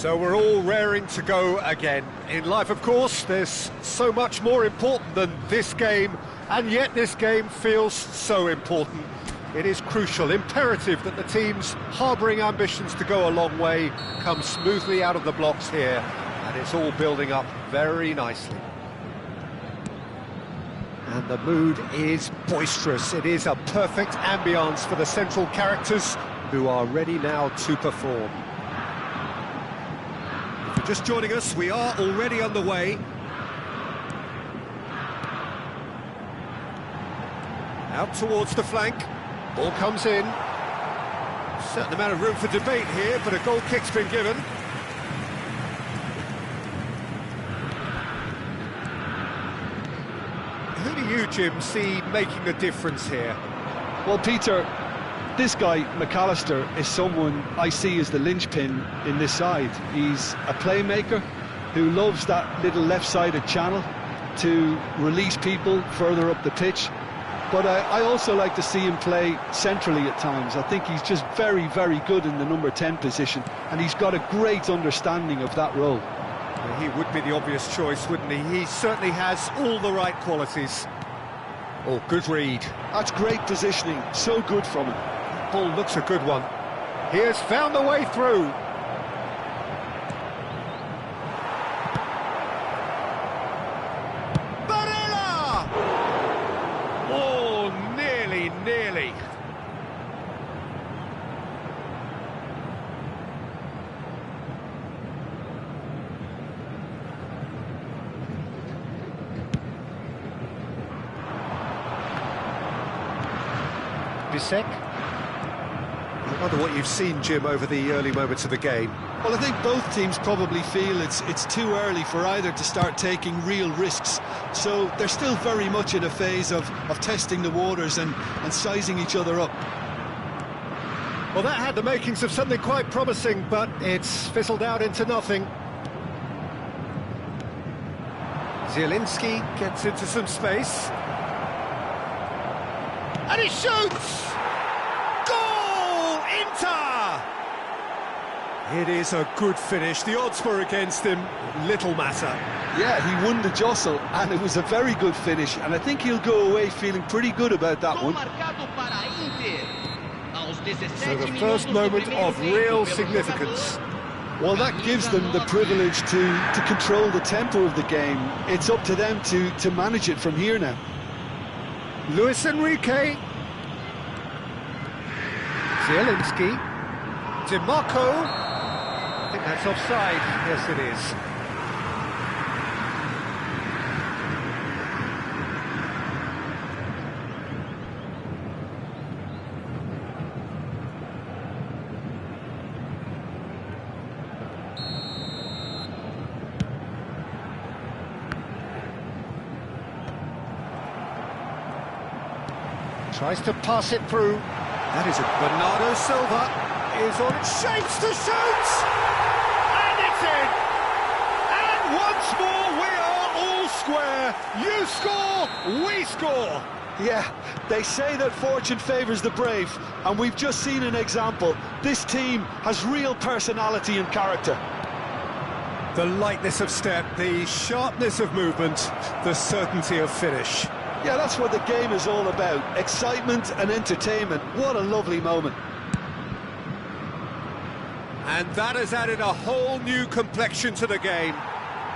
So we're all raring to go again. In life, of course, there's so much more important than this game, and yet this game feels so important. It is crucial, imperative that the teams harbouring ambitions to go a long way come smoothly out of the blocks here, and it's all building up very nicely. And the mood is boisterous. It is a perfect ambience for the central characters who are ready now to perform. If you're just joining us, we are already underway. Out towards the flank. Ball comes in. Certain amount of room for debate here, but a goal kick's been given. Who do you, Jim, see making the difference here? Well, Peter, this guy, McAllister, is someone I see as the linchpin in this side. He's a playmaker who loves that little left-sided channel to release people further up the pitch. But I also like to see him play centrally at times. I think he's just very, very good in the number 10 position, and he's got a great understanding of that role. Well, he would be the obvious choice, wouldn't he? He certainly has all the right qualities. Oh, good read. That's great positioning, so good from him. Ball looks a good one. He has found the way through. Nearly. Bisek. I wonder what you've seen, Jim, over the early moments of the game. Well, I think both teams probably feel it's too early for either to start taking real risks. So they're still very much in a phase of testing the waters and sizing each other up. Well, that had the makings of something quite promising, but it's fizzled out into nothing. Zielinski gets into some space. And he shoots! Goal! Inter! It is a good finish. The odds were against him. Little matter. Yeah, he won the jostle, and it was a very good finish, and I think he'll go away feeling pretty good about that one. So the first moment of real significance. Well, that gives them the privilege to control the tempo of the game. It's up to them to manage it from here now. Luis Enrique. Zielinski. DiMarco. I think that's offside. Yes, it is. Tries to pass it through. That is a Bernardo Silva is on its shapes to shoot! And it's in! And once more we are all square. You score, we score. Yeah, they say that fortune favours the brave, and we've just seen an example. This team has real personality and character. The lightness of step, the sharpness of movement, the certainty of finish. Yeah, that's what the game is all about. Excitement and entertainment. What a lovely moment. And that has added a whole new complexion to the game.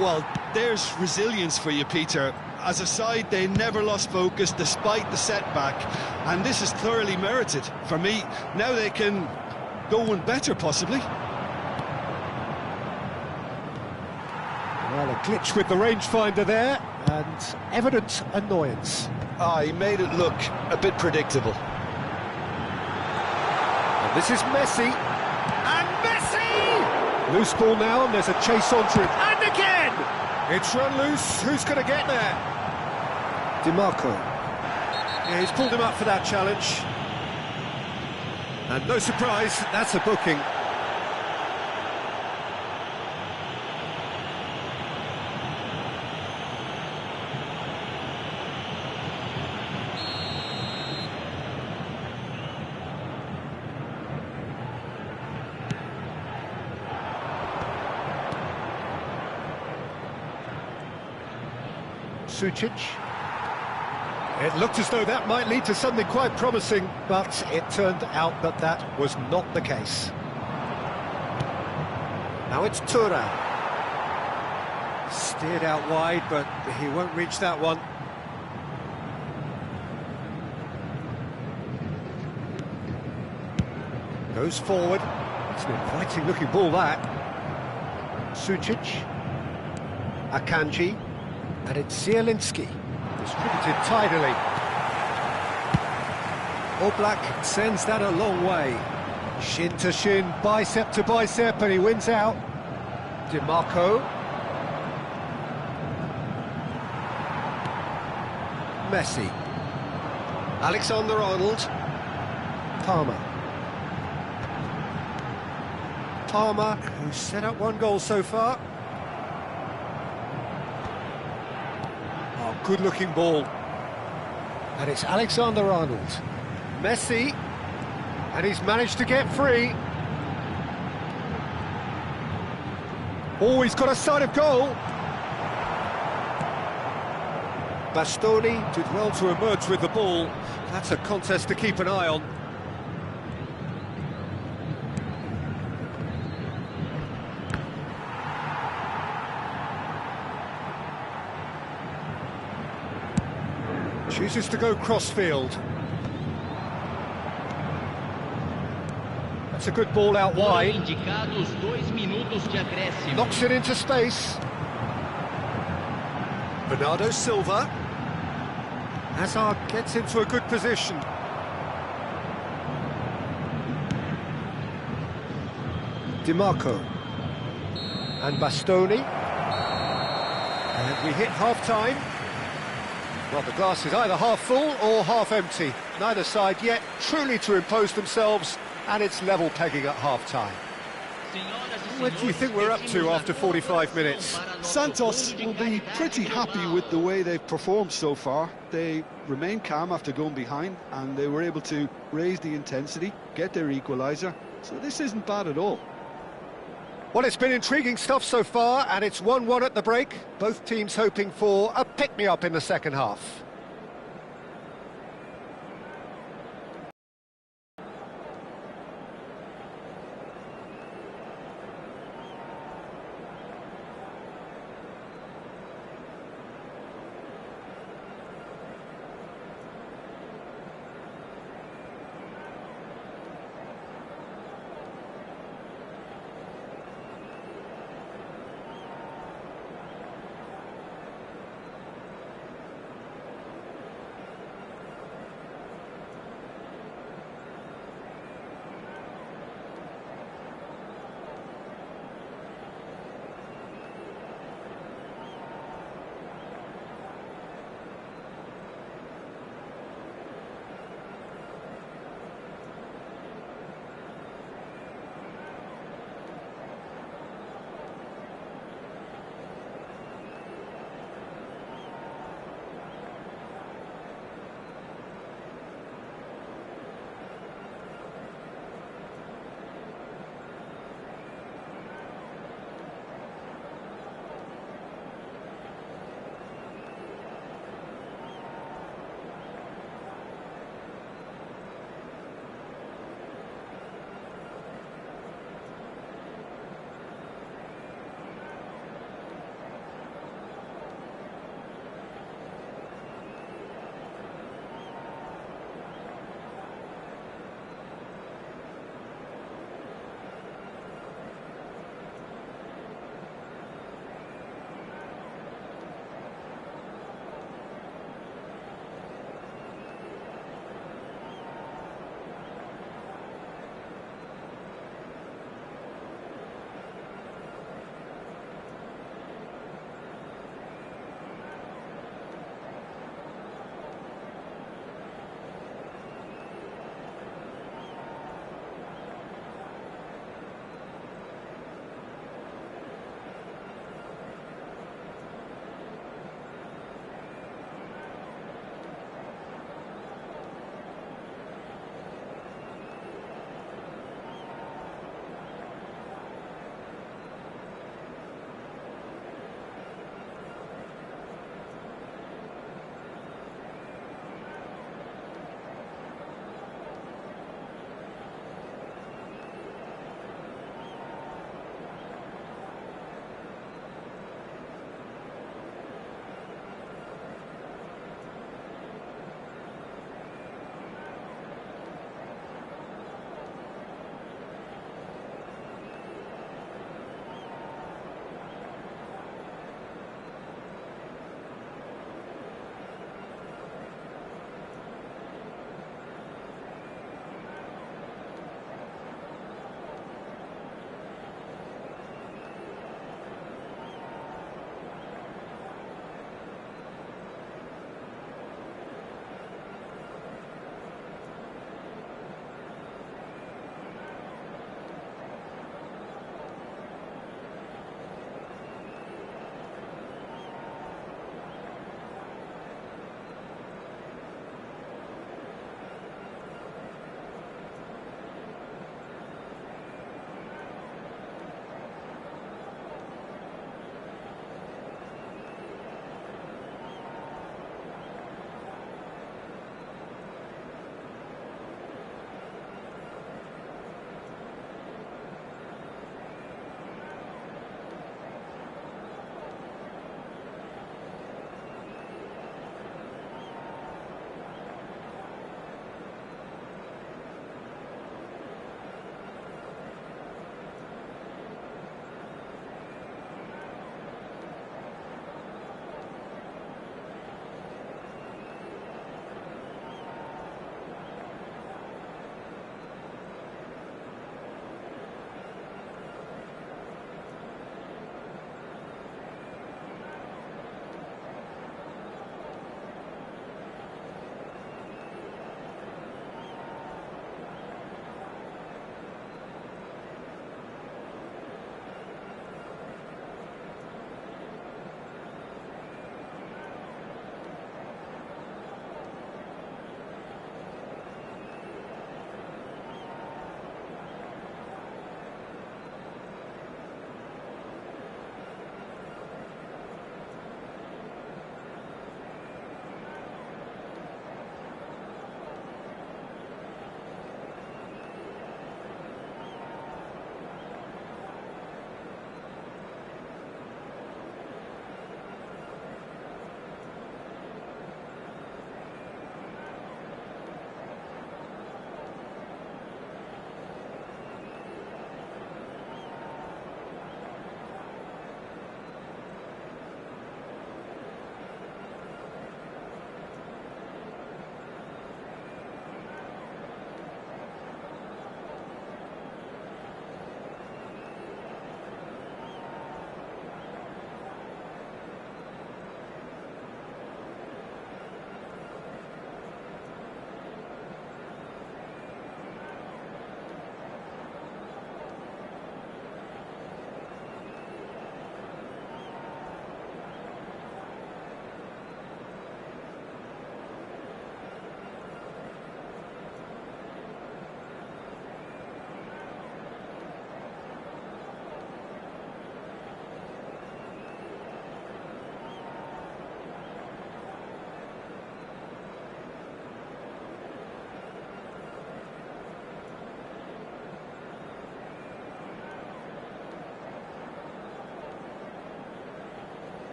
Well, there's resilience for you, Peter. As a side, they never lost focus despite the setback. And this is thoroughly merited. For me, now they can go one better, possibly. Well, a glitch with the rangefinder there, and evident annoyance. He made it look a bit predictable. And this is Messi. And Messi! Loose ball now, and there's a chase onto it. And again! It's run loose. Who's going to get there? DiMarco. Yeah, he's pulled him up for that challenge. And no surprise, that's a booking. Sucic. It looked as though that might lead to something quite promising, but it turned out that that was not the case. Now it's Thuram. Steered out wide, but he won't reach that one. Goes forward. It's an inviting looking ball, that. Sucic. Akanji. And it's Zielinski. Distributed tidily. Oblak sends that a long way. Shin to shin, bicep to bicep, and he wins out. DiMarco. Messi. Alexander-Arnold. Palmer. Palmer, who's set up one goal so far. Oh, good-looking ball. And it's Alexander-Arnold. Messi, and he's managed to get free. Oh, he's got a sight of goal. Bastoni did well to emerge with the ball. That's a contest to keep an eye on. Chooses to go crossfield. That's a good ball out wide. Knocks it into space. Bernardo Silva. Hazard gets into a good position. DiMarco. And Bastoni. And we hit half-time. Well, the glass is either half full or half empty. Neither side yet truly to impose themselves, and it's level pegging at half-time. What do you think we're up to after 45 minutes? Santos will be pretty happy with the way they've performed so far. They remained calm after going behind, and they were able to raise the intensity, get their equaliser. So this isn't bad at all. Well, it's been intriguing stuff so far, and it's 1-1 at the break. Both teams hoping for a pick-me-up in the second half.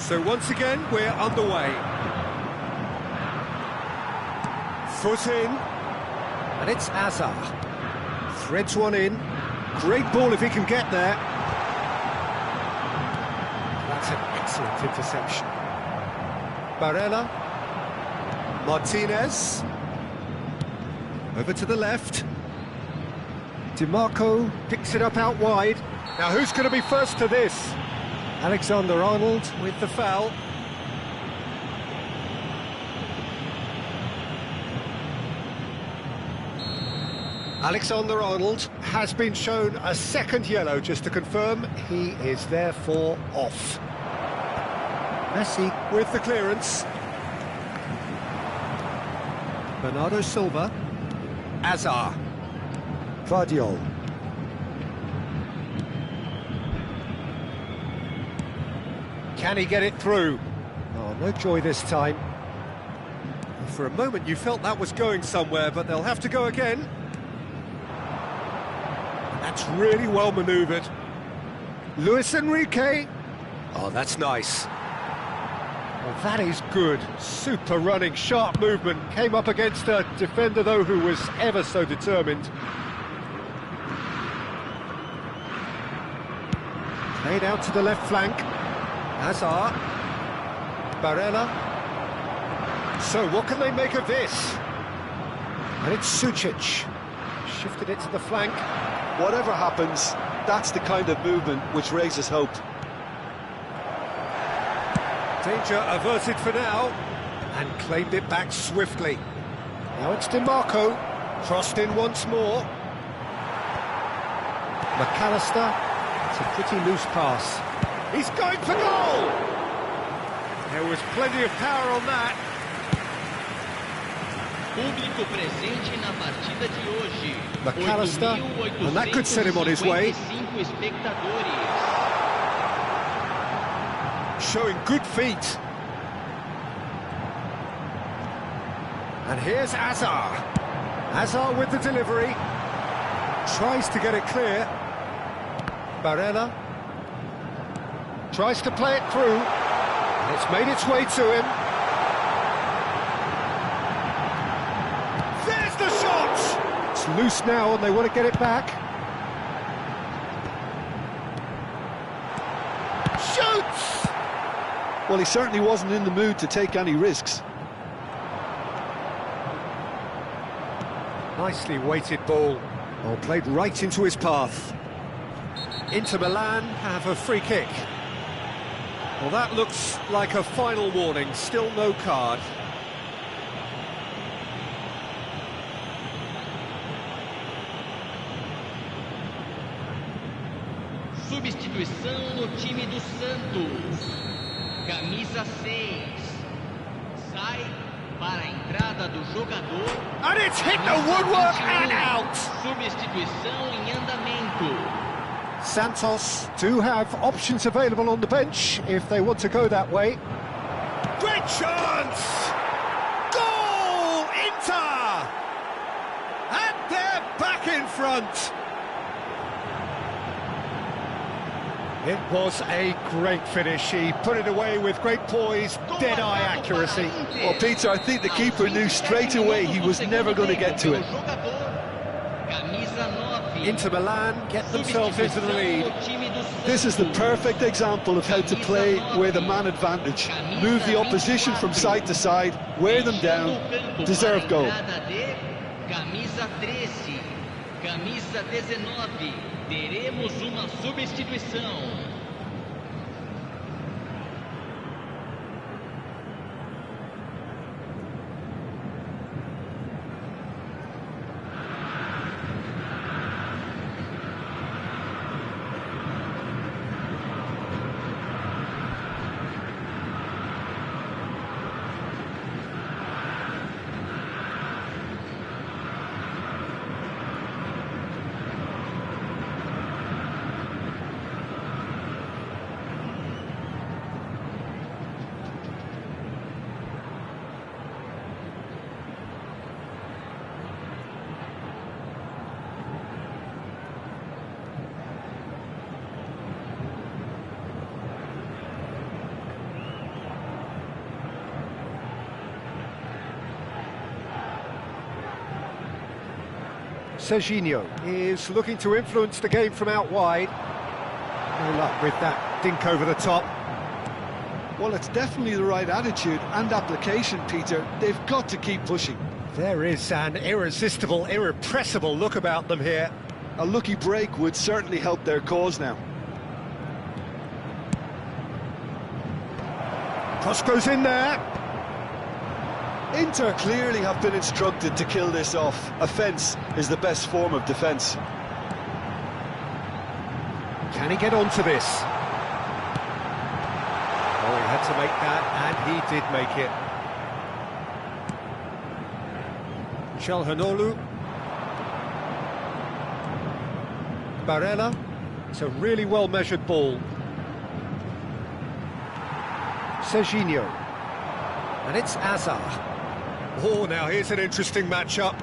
So once again, we're underway. Foot in, and it's Azar. Threads one in. Great ball if he can get there. That's an excellent interception. Barella. Martinez. Over to the left. DiMarco picks it up out wide. Now who's going to be first to this? Alexander-Arnold with the foul. Alexander-Arnold has been shown a second yellow, just to confirm. He is therefore off. Messi with the clearance. Bernardo Silva. Azar. Vardiol. Can he get it through? Oh, no joy this time. For a moment you felt that was going somewhere, but they'll have to go again. That's really well manoeuvred. Luis Enrique. Oh, that's nice. Well, that is good. Super running, sharp movement. Came up against a defender, though, who was ever so determined. Played out to the left flank. Azar. Barella. So, what can they make of this? And it's Sucic. Shifted it to the flank. Whatever happens, that's the kind of movement which raises hope. Danger averted for now, and claimed it back swiftly. Now it's DiMarco, crossed in once more. McAllister, it's a pretty loose pass. He's going for goal! There was plenty of power on that. Público presente na partida de hoje. McAllister, and that could set him on his way. Showing good feet. And here's Azar. Azar with the delivery. Tries to get it clear. Barella. Tries to play it through. And it's made its way to him. There's the shot! It's loose now and they want to get it back. Shoots! Well, he certainly wasn't in the mood to take any risks. Nicely weighted ball. Oh, played right into his path. Inter Milan have a free kick. Well, that looks like a final warning. Still no card. Substituição no time do Santos. Camisa 6. Sai para a entrada do jogador. And it's hit the woodwork and out! Substituição em andamento. Santos do have options available on the bench if they want to go that way. Great chance! Goal! Inter! And they're back in front! It was a great finish. He put it away with great poise, dead-eye accuracy. Well, Peter, I think the keeper knew straight away he was never going to get to it. Inter Milan get themselves into the lead. This is the perfect example of how to play with a man advantage. Move the opposition from side to side, wear them down, deserve goal. Camisa 13, camisa 19, teremos uma substituição. Serginho is looking to influence the game from out wide. No luck with that dink over the top. Well, it's definitely the right attitude and application, Peter. They've got to keep pushing. There is an irresistible, irrepressible look about them here. A lucky break would certainly help their cause now. Cross goes in there. Inter clearly have been instructed to kill this off. Offence is the best form of defence. Can he get onto this? Oh, he had to make that, and he did make it. Çalhanoğlu. Barella. It's a really well-measured ball. Serginho. And it's Azar. Oh, now here's an interesting matchup.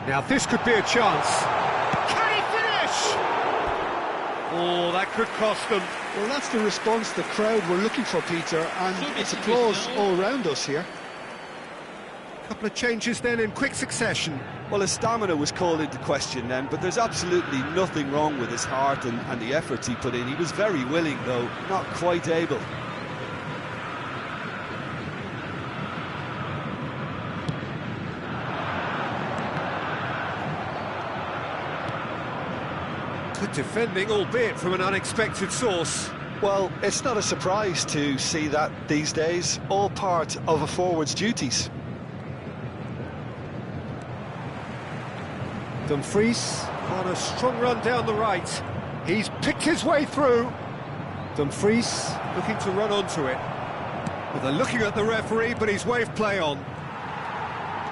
Now this could be a chance. Can he finish? Oh, that could cost them. Well, that's the response the crowd were looking for, Peter, and it's applause all around us here. Couple of changes then in quick succession. Well, his stamina was called into question then, but there's absolutely nothing wrong with his heart and the efforts he put in. He was very willing, though, not quite able. Good defending, albeit from an unexpected source. Well, it's not a surprise to see that these days, all part of a forward's duties. Dumfries on a strong run down the right. He's picked his way through. Dumfries looking to run onto it. Well, they're looking at the referee, but he's waved play on.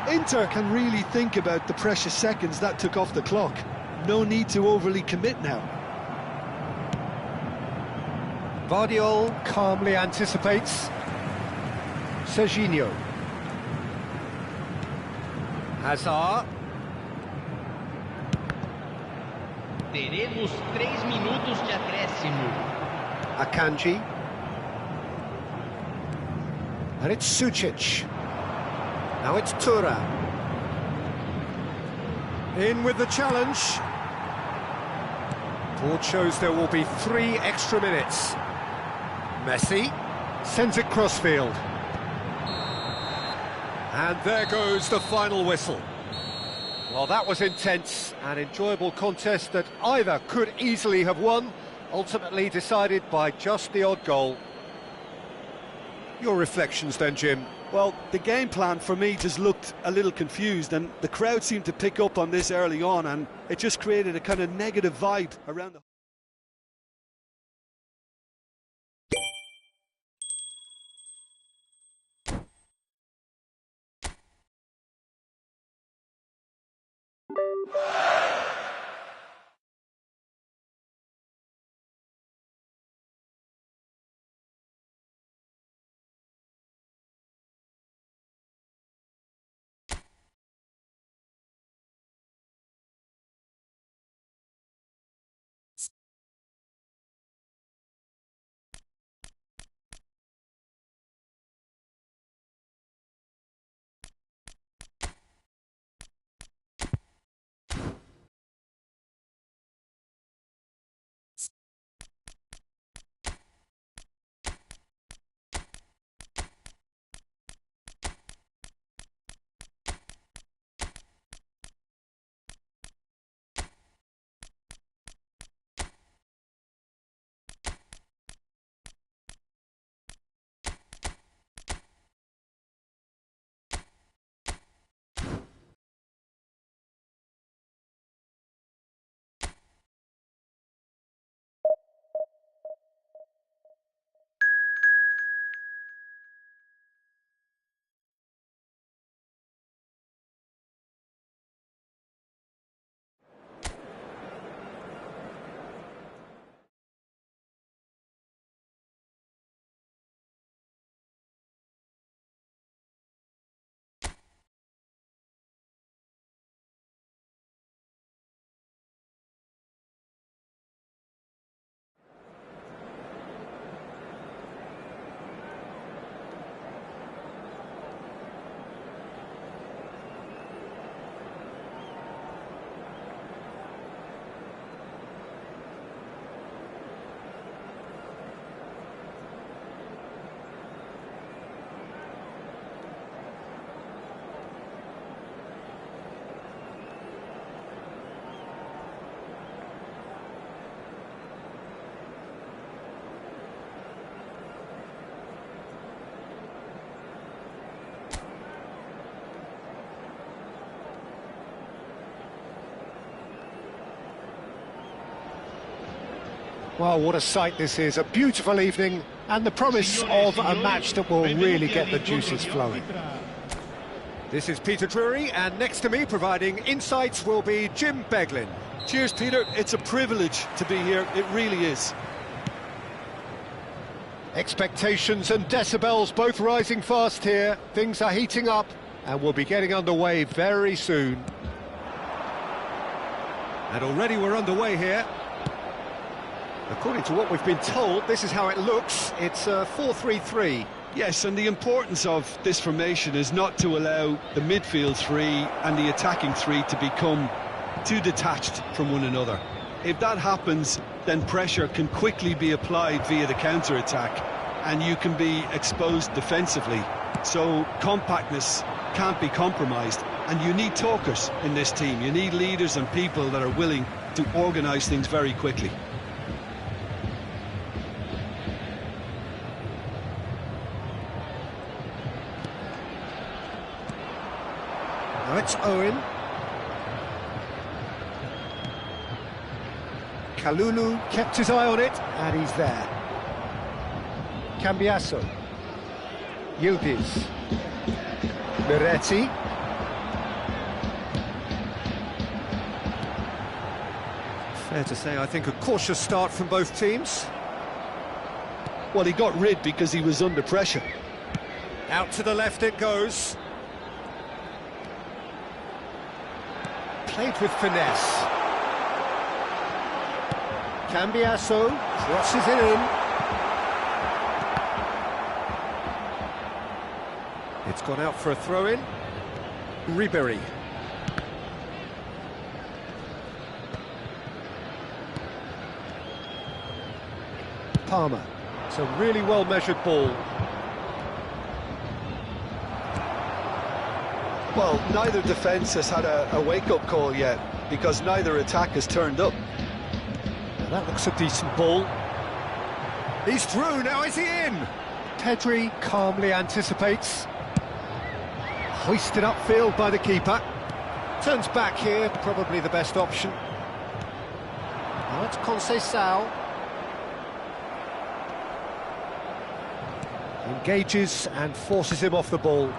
Inter can really think about the precious seconds that took off the clock. No need to overly commit now. Vardiol calmly anticipates. Serginho. Hazard. Teremos 3 minutos de acréscimo. Akanji. And it's Sucic. Now it's Tura. In with the challenge. Board shows there will be 3 extra minutes. Messi sends it crossfield. And there goes the final whistle. Well, that was intense, an enjoyable contest that either could easily have won, ultimately decided by just the odd goal. Your reflections then, Jim? Well, the game plan for me just looked a little confused, and the crowd seemed to pick up on this early on, and it just created a kind of negative vibe around the... Well, what a sight this is, a beautiful evening and the promise of a match that will really get the juices flowing. This is Peter Drury, and next to me providing insights will be Jim Beglin. Cheers, Peter. It's a privilege to be here, it really is. Expectations and decibels both rising fast here. Things are heating up and we'll be getting underway very soon. And already we're underway here. According to what we've been told, this is how it looks. It's a 4-3-3. Yes, and the importance of this formation is not to allow the midfield three and the attacking three to become too detached from one another. If that happens, then pressure can quickly be applied via the counter-attack, and you can be exposed defensively. So compactness can't be compromised, and you need talkers in this team. You need leaders and people that are willing to organise things very quickly. Now it's Owen. Kalulu kept his eye on it, and he's there. Cambiasso. Yildiz. Miretti. Fair to say, I think, a cautious start from both teams. Well, he got rid because he was under pressure. Out to the left it goes. Played with finesse. Cambiasso crosses it in. It's gone out for a throw-in. Ribery. Palmer. It's a really well-measured ball. Well, neither defence has had a wake-up call yet, because neither attack has turned up. Now that looks a decent ball. He's through, now is he in? Pedri calmly anticipates. Hoisted upfield by the keeper. Turns back here, probably the best option. Now it's Conceição. Engages and forces him off the ball.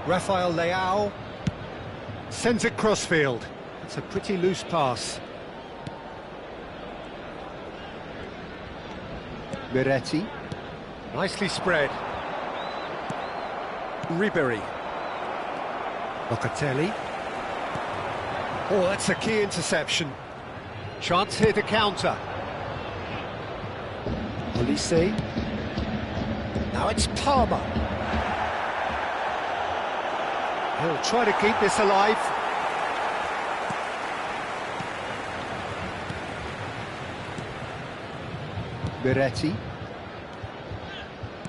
Rafael Leao sends it crossfield. It's a pretty loose pass. Miretti, nicely spread. Ribery. Locatelli. Oh, that's a key interception. Chance here to counter. Olise. Now it's Palmer. He'll try to keep this alive. Miretti.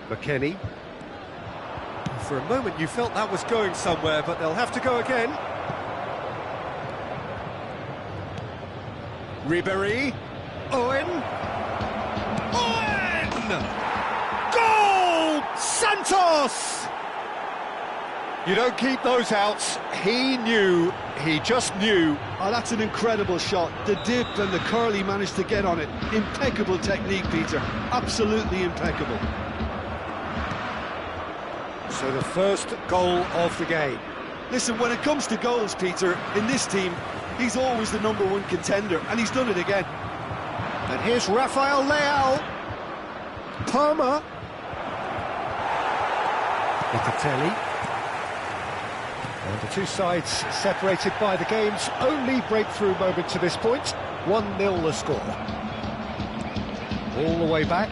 McKennie. For a moment you felt that was going somewhere, but they'll have to go again. Ribery. Owen. Owen! Goal! Santos! You don't keep those outs. He knew, he just knew. Oh, that's an incredible shot. The dip and the curl he managed to get on it. Impeccable technique, Peter. Absolutely impeccable. So the first goal of the game. Listen, when it comes to goals, Peter, in this team, he's always the #1 contender, and he's done it again. And here's Rafael Leao. Palmer. Locatelli. And the two sides separated by the game's only breakthrough moment to this point. 1-0 the score. All the way back.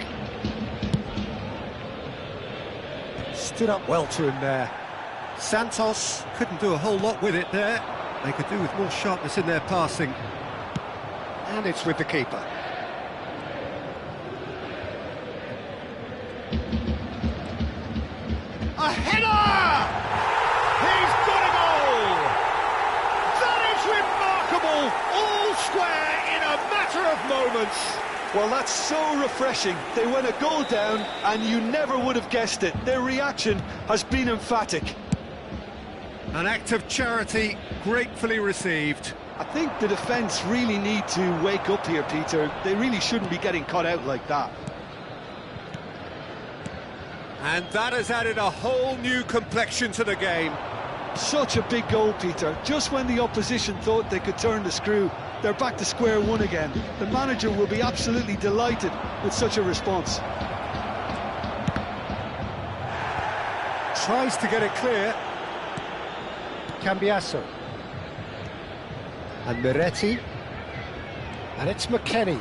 Stood up well to him there. Santos couldn't do a whole lot with it there. They could do with more sharpness in their passing. And it's with the keeper. A header! He's got a goal! That is remarkable! All square in a matter of moments. Well, that's so refreshing. They went a goal down, and you never would have guessed it. Their reaction has been emphatic. An act of charity gratefully received. I think the defence really need to wake up here, Peter. They really shouldn't be getting caught out like that. And that has added a whole new complexion to the game. Such a big goal, Peter. Just when the opposition thought they could turn the screw, they're back to square one again. The manager will be absolutely delighted with such a response. Tries to get it clear. Cambiasso. And Miretti. And it's McKennie.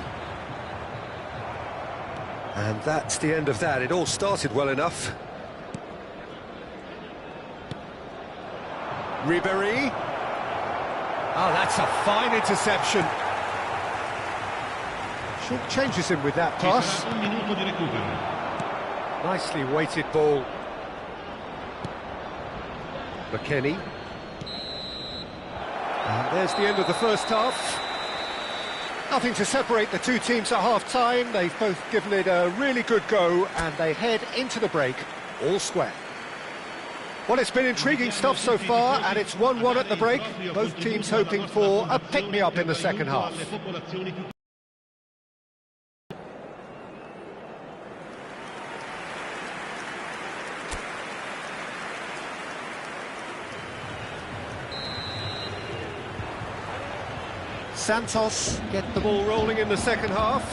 And that's the end of that. It all started well enough. Ribéry. Oh, that's a fine interception. Short changes him with that pass. Nicely weighted ball. McKennie. And there's the end of the first half. Nothing to separate the two teams at half-time. They've both given it a really good go, and they head into the break all square. Well, it's been intriguing stuff so far, and it's 1-1 at the break. Both teams hoping for a pick-me-up in the second half. Santos get the ball rolling in the second half.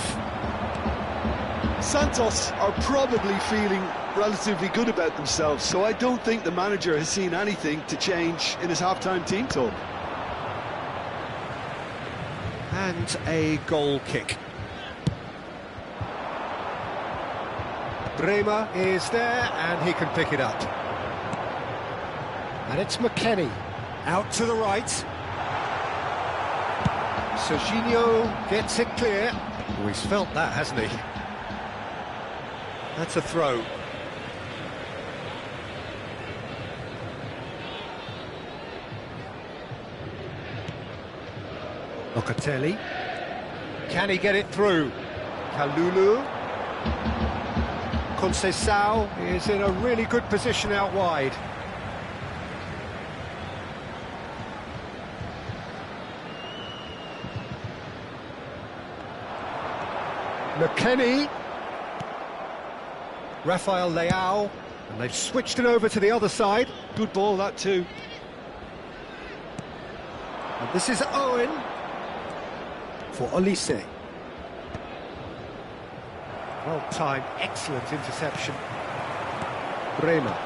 Santos are probably feeling relatively good about themselves, so I don't think the manager has seen anything to change in his half-time team talk. And a goal kick. Bremer is there, and he can pick it up. And it's McKennie. Out to the right. Serginho gets it clear. Oh, he's felt that, hasn't he? That's a throw. Locatelli. Can he get it through? Kalulu. Conceição is in a really good position out wide. McKennie. Rafael Leao. And they've switched it over to the other side. Good ball, that too. And this is Owen. For Olise. Well-timed, excellent interception. Bremer.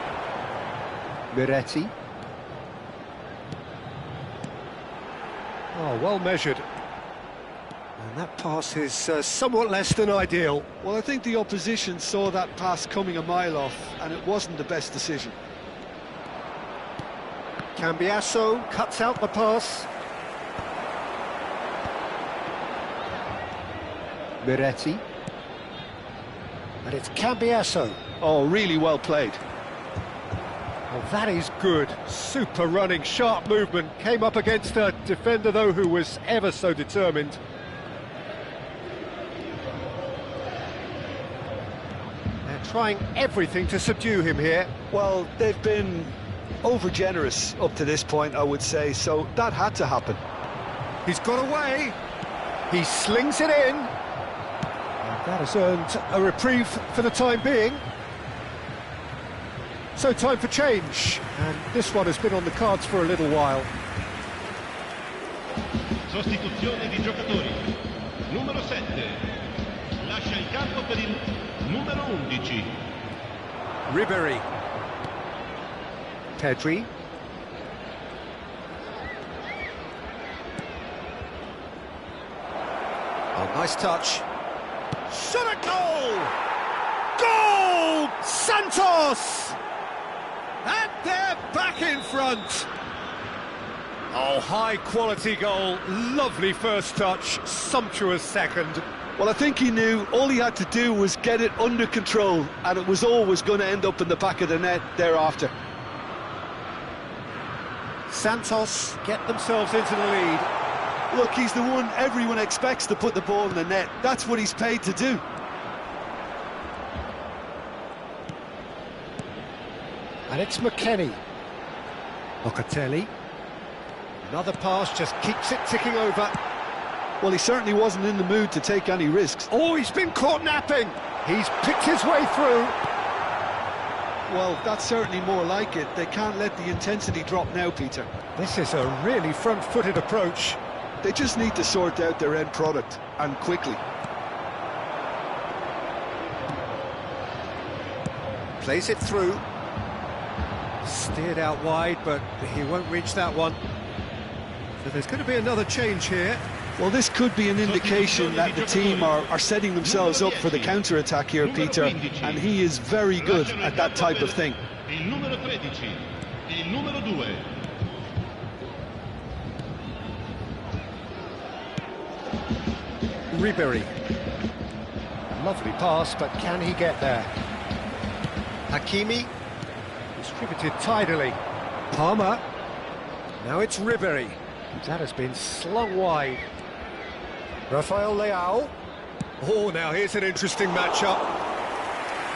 Miretti. Oh, well measured. And that pass is somewhat less than ideal. Well, I think the opposition saw that pass coming a mile off, and it wasn't the best decision. Cambiasso cuts out the pass. Miretti. And it's Cambiasso. Oh, really well played. Well, that is good. Super running, sharp movement. Came up against a defender, though, who was ever so determined. They're trying everything to subdue him here. Well, they've been over-generous up to this point, I would say, so that had to happen. He's got away. He slings it in. That has earned a reprieve for the time being. So time for change, and this one has been on the cards for a little while. Sostituzione di giocatori. Numero 7. Lascia il campo per il numero 11. Ribéry. Pedri. Oh, nice touch. Shot a goal! Goal! Santos! And they're back in front. Oh, high-quality goal. Lovely first touch. Sumptuous second. Well, I think he knew all he had to do was get it under control, and it was always going to end up in the back of the net thereafter. Santos get themselves into the lead. Look, he's the one everyone expects to put the ball in the net. That's what he's paid to do. And it's McKennie. Locatelli. Another pass just keeps it ticking over. Well, he certainly wasn't in the mood to take any risks. Oh, he's been caught napping. He's picked his way through. Well, that's certainly more like it. They can't let the intensity drop now, Peter. This is a really front-footed approach. They just need to sort out their end product, and quickly. Plays it through. Steered out wide, but he won't reach that one. So there's going to be another change here. Well, this could be an indication that the team are setting themselves up for the counter-attack here, Peter, and he is very good at that type of thing. Il numero 13, il numero 2. Ribery. Lovely pass, but can he get there? Hakimi. Distributed tidily. Palmer. Now it's Ribery. That has been slung wide. Rafael Leao. Oh, now here's an interesting matchup.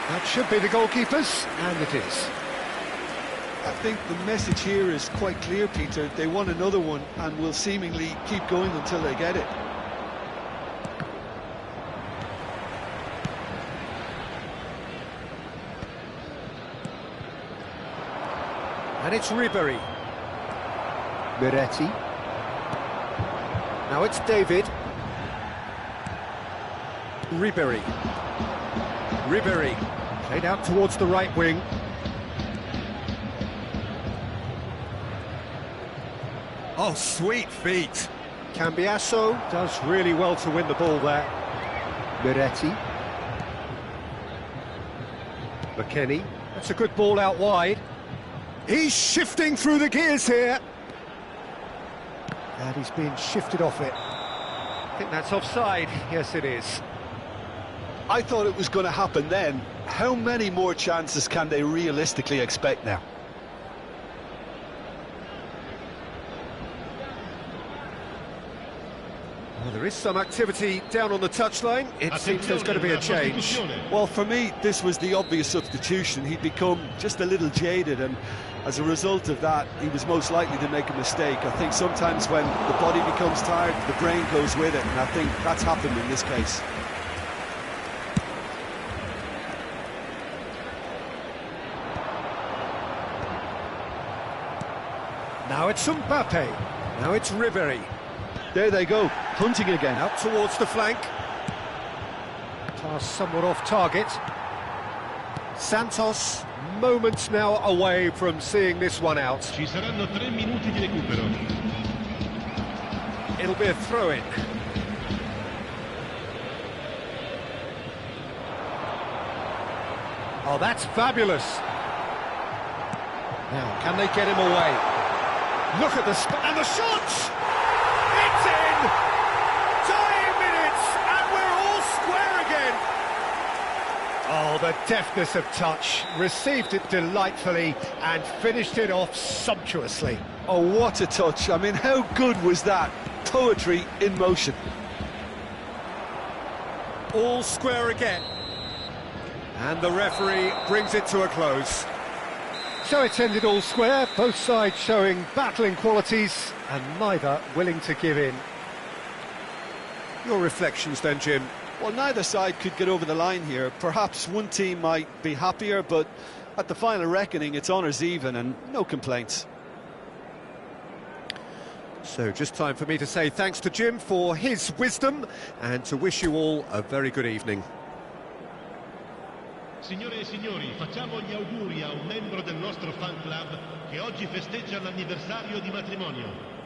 That should be the goalkeepers, and it is. I think the message here is quite clear, Peter. They want another one and will seemingly keep going until they get it. And it's Ribery. Miretti. Now it's David. Ribery. Ribery. Played out towards the right wing. Oh, sweet feet. Cambiasso does really well to win the ball there. Miretti. McKennie. That's a good ball out wide. He's shifting through the gears here. And he's being shifted off it. I think that's offside. Yes, it is. I thought it was going to happen then. How many more chances can they realistically expect now? Well, there is some activity down on the touchline. It seems there's going to be a change. Well, for me, this was the obvious substitution. He'd become just a little jaded, and as a result of that, he was most likely to make a mistake. I think sometimes when the body becomes tired, the brain goes with it, and I think that's happened in this case. Now it's Mbappe. Now it's Ribery. There they go, hunting again. Out towards the flank. Pass somewhat off target. Santos, moments now away from seeing this one out. Ci saranno 3 minuti di recupero. It'll be a throw-in. Oh, that's fabulous. Now, can they get him away? Look at the and the shot! It's in! Dying minutes, and we're all square again. Oh, the deftness of touch. Received it delightfully and finished it off sumptuously. Oh, what a touch. I mean, how good was that? Poetry in motion. All square again. And the referee brings it to a close. So it's ended all square, both sides showing battling qualities and neither willing to give in. Your reflections then, Jim? Well, neither side could get over the line here. Perhaps one team might be happier, but at the final reckoning, it's honours even and no complaints. So just time for me to say thanks to Jim for his wisdom and to wish you all a very good evening. Signore e signori, facciamo gli auguri a un membro del nostro fan club che oggi festeggia l'anniversario di matrimonio.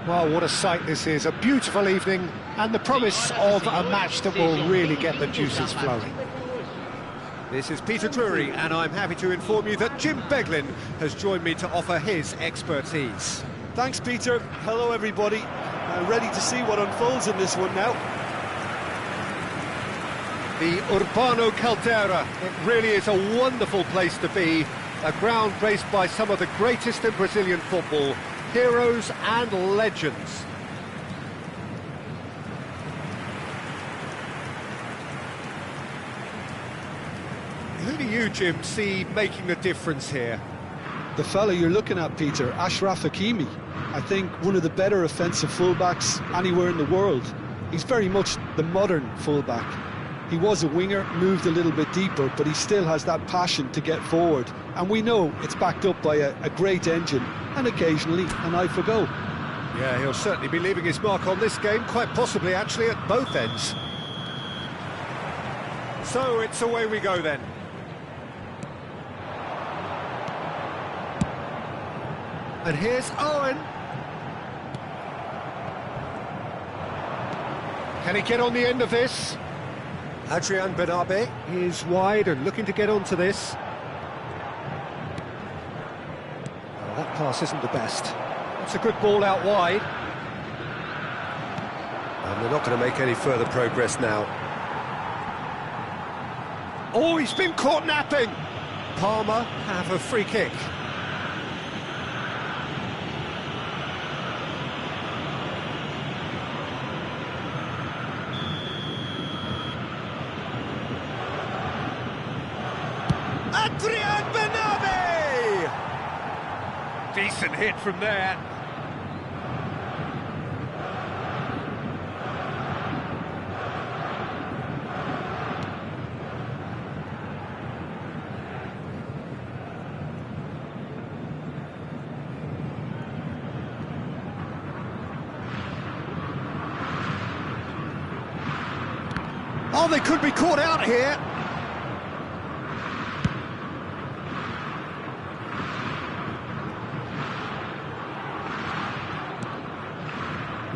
Well, what a sight this is, a beautiful evening, and the promise of a match that will really get the juices flowing. This is Peter Drury, and I'm happy to inform you that Jim Beglin has joined me to offer his expertise. Thanks, Peter. Hello, everybody. Ready to see what unfolds in this one now. The Urbano Caldera, it really is a wonderful place to be, a ground graced by some of the greatest in Brazilian football, heroes and legends. Who do you, Jim, see making the difference here? The fella you're looking at, Peter, Achraf Hakimi. I think one of the better offensive fullbacks anywhere in the world. He's very much the modern fullback. He was a winger, moved a little bit deeper, but he still has that passion to get forward. And we know it's backed up by a great engine, and occasionally an eye for goal. Yeah, he'll certainly be leaving his mark on this game, quite possibly actually at both ends. So it's away we go then. And here's Owen. Can he get on the end of this? Adrian Benabe is wide and looking to get onto this. Oh, that pass isn't the best. That's a good ball out wide. And they're not going to make any further progress now. Oh, he's been caught napping! Palmer have a free kick. Adrian Benabe! Decent hit from there. Oh, they could be caught out here.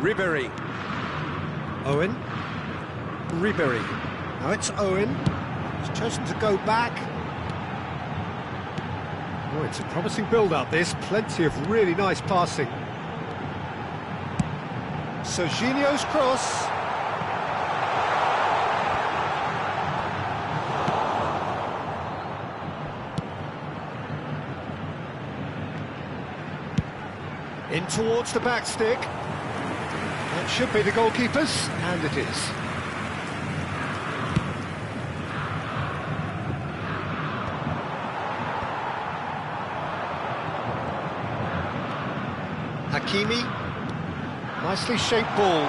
Ribéry. Owen. Ribéry. Now it's Owen. He's chosen to go back. Oh, it's a promising build-up, this. Plenty of really nice passing. Serginho's cross. In towards the back stick. It should be the goalkeeper's, and it is. Hakimi, nicely shaped ball.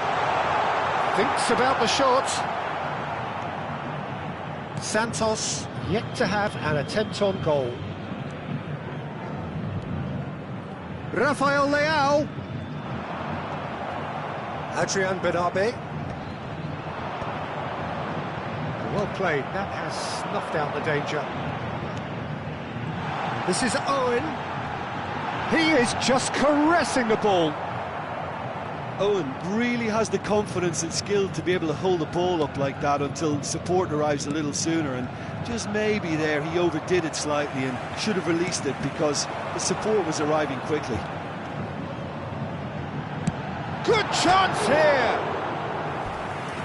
Thinks about the shot. Santos, yet to have an attempt on goal. Rafael Leao. Adrian Benabe. Well played, that has snuffed out the danger. This is Owen. He is just caressing the ball. Owen really has the confidence and skill to be able to hold the ball up like that until support arrives a little sooner, and just maybe there he overdid it slightly and should have released it because the support was arriving quickly. Good chance here!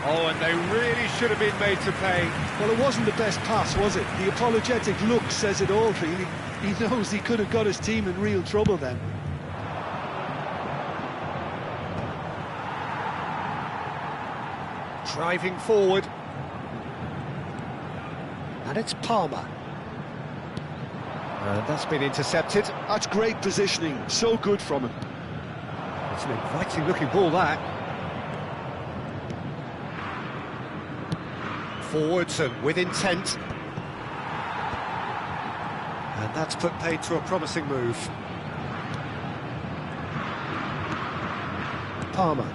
Oh, and they really should have been made to pay. Well, it wasn't the best pass, was it? The apologetic look says it all, really. He knows he could have got his team in real trouble then. Driving forward. And it's Palmer. And that's been intercepted. That's great positioning, so good from him. It's an inviting looking ball, that. Forwards and with intent. And that's put paid to a promising move. Palmer.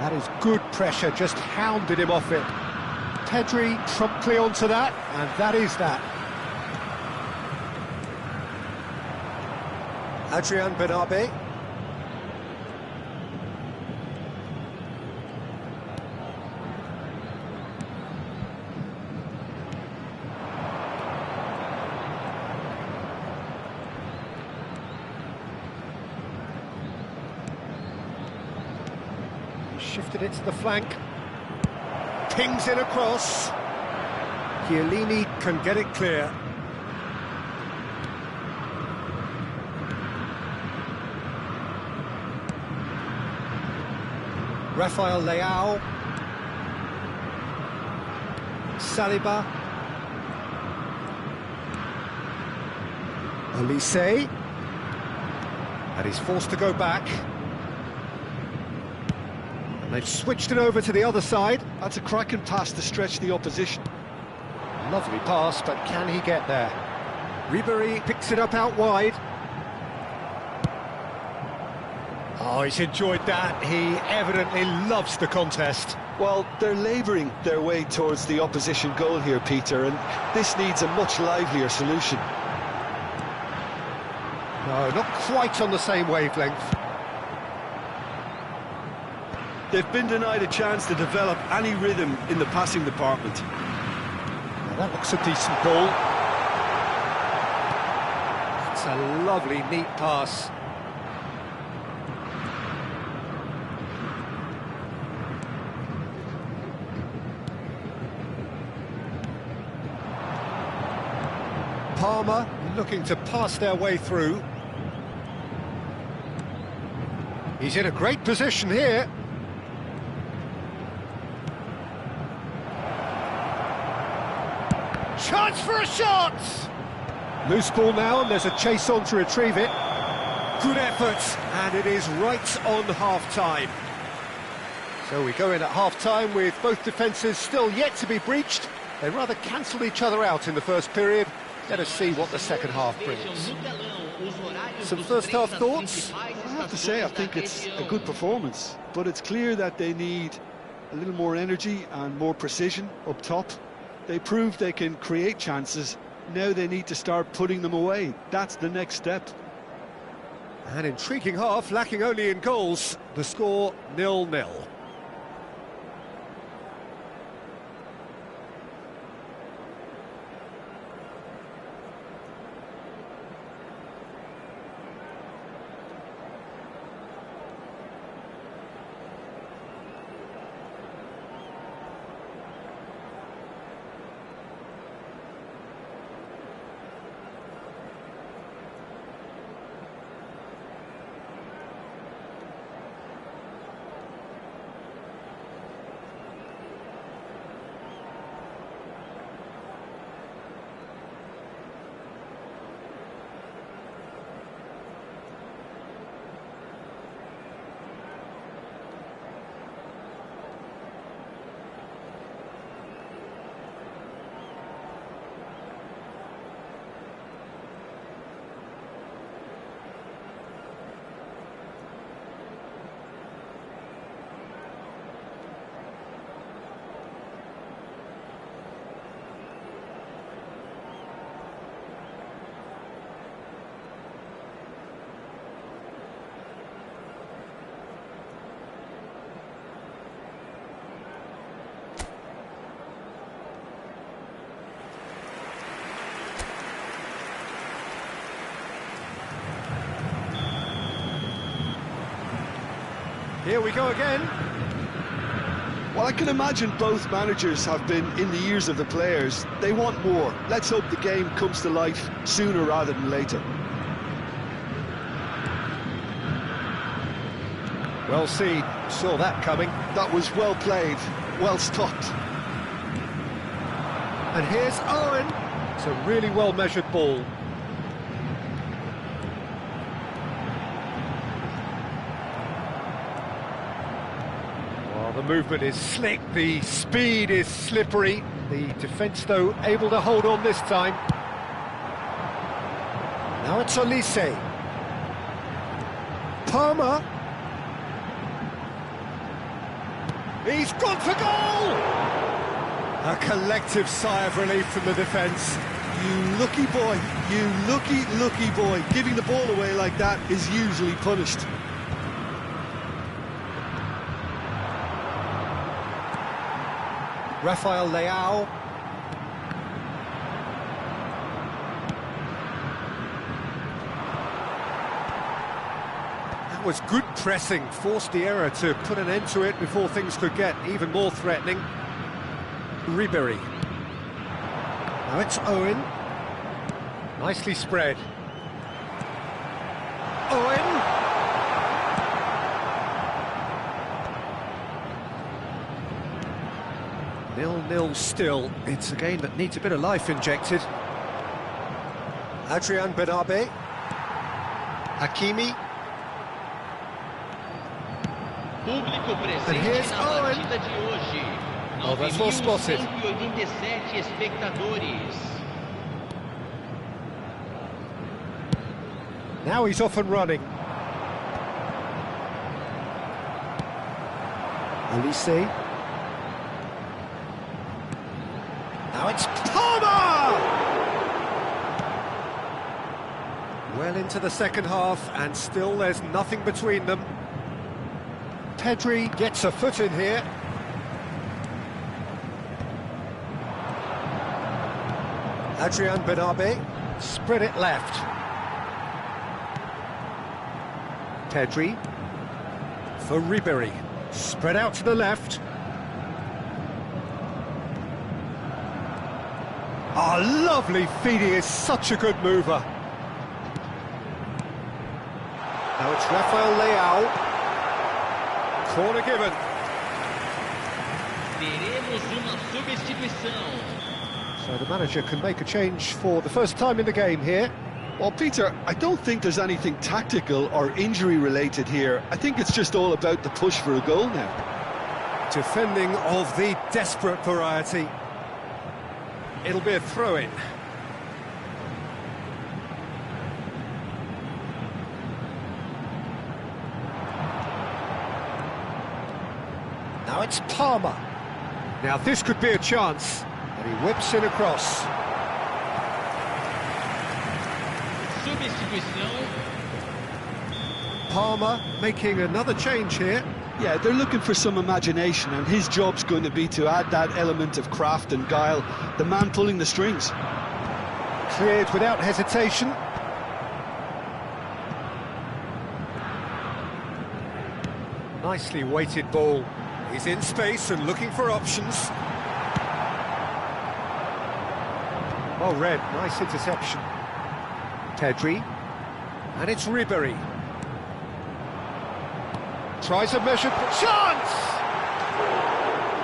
That is good pressure, just hounded him off it. Pedri promptly onto that, and that is that. Adrian Benabe. Shifted it to the flank. Pings in across. Chiellini can get it clear. Rafael Leao. Saliba. Olise. And he's forced to go back. And they've switched it over to the other side. That's a cracking pass to stretch the opposition. Lovely pass, but can he get there? Ribéry picks it up out wide. Oh, he's enjoyed that. He evidently loves the contest. Well, they're labouring their way towards the opposition goal here, Peter, and this needs a much livelier solution. No, not quite on the same wavelength. They've been denied a chance to develop any rhythm in the passing department. Now that looks a decent ball. It's a lovely, neat pass. Palmer looking to pass their way through. He's in a great position here. Chance for a shot! Loose ball now, and there's a chase on to retrieve it. Good effort, and it is right on half-time. So we go in at half-time with both defences still yet to be breached. They rather cancelled each other out in the first period. Let us see what the second half brings. Some first half thoughts? I have to say, I think it's a good performance, but it's clear that they need a little more energy and more precision up top. They proved they can create chances. Now they need to start putting them away. That's the next step. An intriguing half, lacking only in goals. The score 0-0. Here we go again. Well, I can imagine both managers have been in the ears of the players. They want more. Let's hope the game comes to life sooner rather than later. Well seen, saw that coming. That was well played, well stopped. And here's Owen. It's a really well-measured ball. The movement is slick, the speed is slippery. The defence, though, able to hold on this time. Now it's Olise. Palmer. He's gone for goal! A collective sigh of relief from the defence. You lucky boy, you lucky boy. Giving the ball away like that is usually punished. Rafael Leao. was good pressing, forced the error to put an end to it before things could get even more threatening. Ribery. Now it's Owen. Nicely spread. Owen! 0-0 still. It's a game that needs a bit of life injected. Adrian Benabe. Hakimi. Público And presente here's na Owen. partida de hoje. Oh, that's well spotted. 9.187 espectadores. Now he's off and running. Olise. Now it's Palmer! Well into the second half, and still there's nothing between them. Pedri gets a foot in here. Adrian Benabe, spread it left. Pedri for Ribery, spread out to the left. Oh, lovely feed, he is such a good mover. Now it's Rafael Leao. Corner given. Teremos uma substituição. So the manager can make a change for the first time in the game here. Well, Peter, I don't think there's anything tactical or injury-related here. I think it's just all about the push for a goal now. Defending of the desperate variety. It'll be a throw-in. Now it's Palmer. Now this could be a chance. And he whips it across. Substituição. Palmer making another change here. Yeah, they're looking for some imagination, and his job's going to be to add that element of craft and guile, the man pulling the strings. Cleared without hesitation. Nicely weighted ball. He's in space and looking for options. Well read, nice interception. Pedri. And it's Ribery. Tries a measured chance!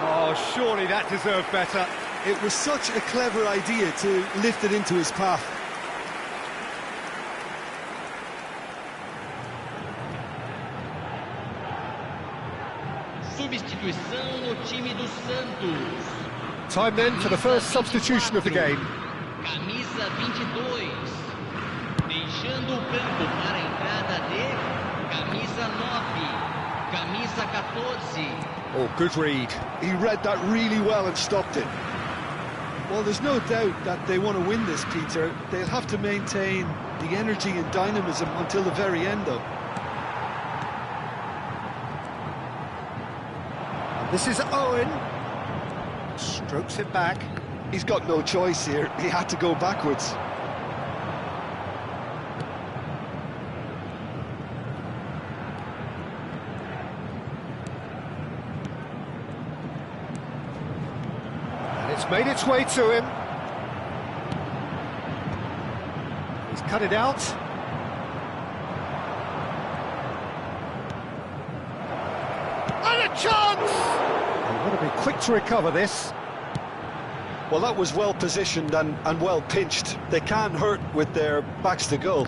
Oh, surely that deserved better. It was such a clever idea to lift it into his path. Substituição no time do Santos. Time then for the first substitution of the game. Camisa 22. Deixando o campo para a entrada de camisa 9. Camisa 14. Oh, good read. He read that really well and stopped it. Well, there's no doubt that they want to win this, Peter. They'll have to maintain the energy and dynamism until the very end, though. This is Owen. Strokes it back. He's got no choice here. He had to go backwards. And it's made its way to him. He's cut it out. And a chance! They want to be quick to recover this. Well, that was well positioned and well pinched. They can't hurt with their backs to goal.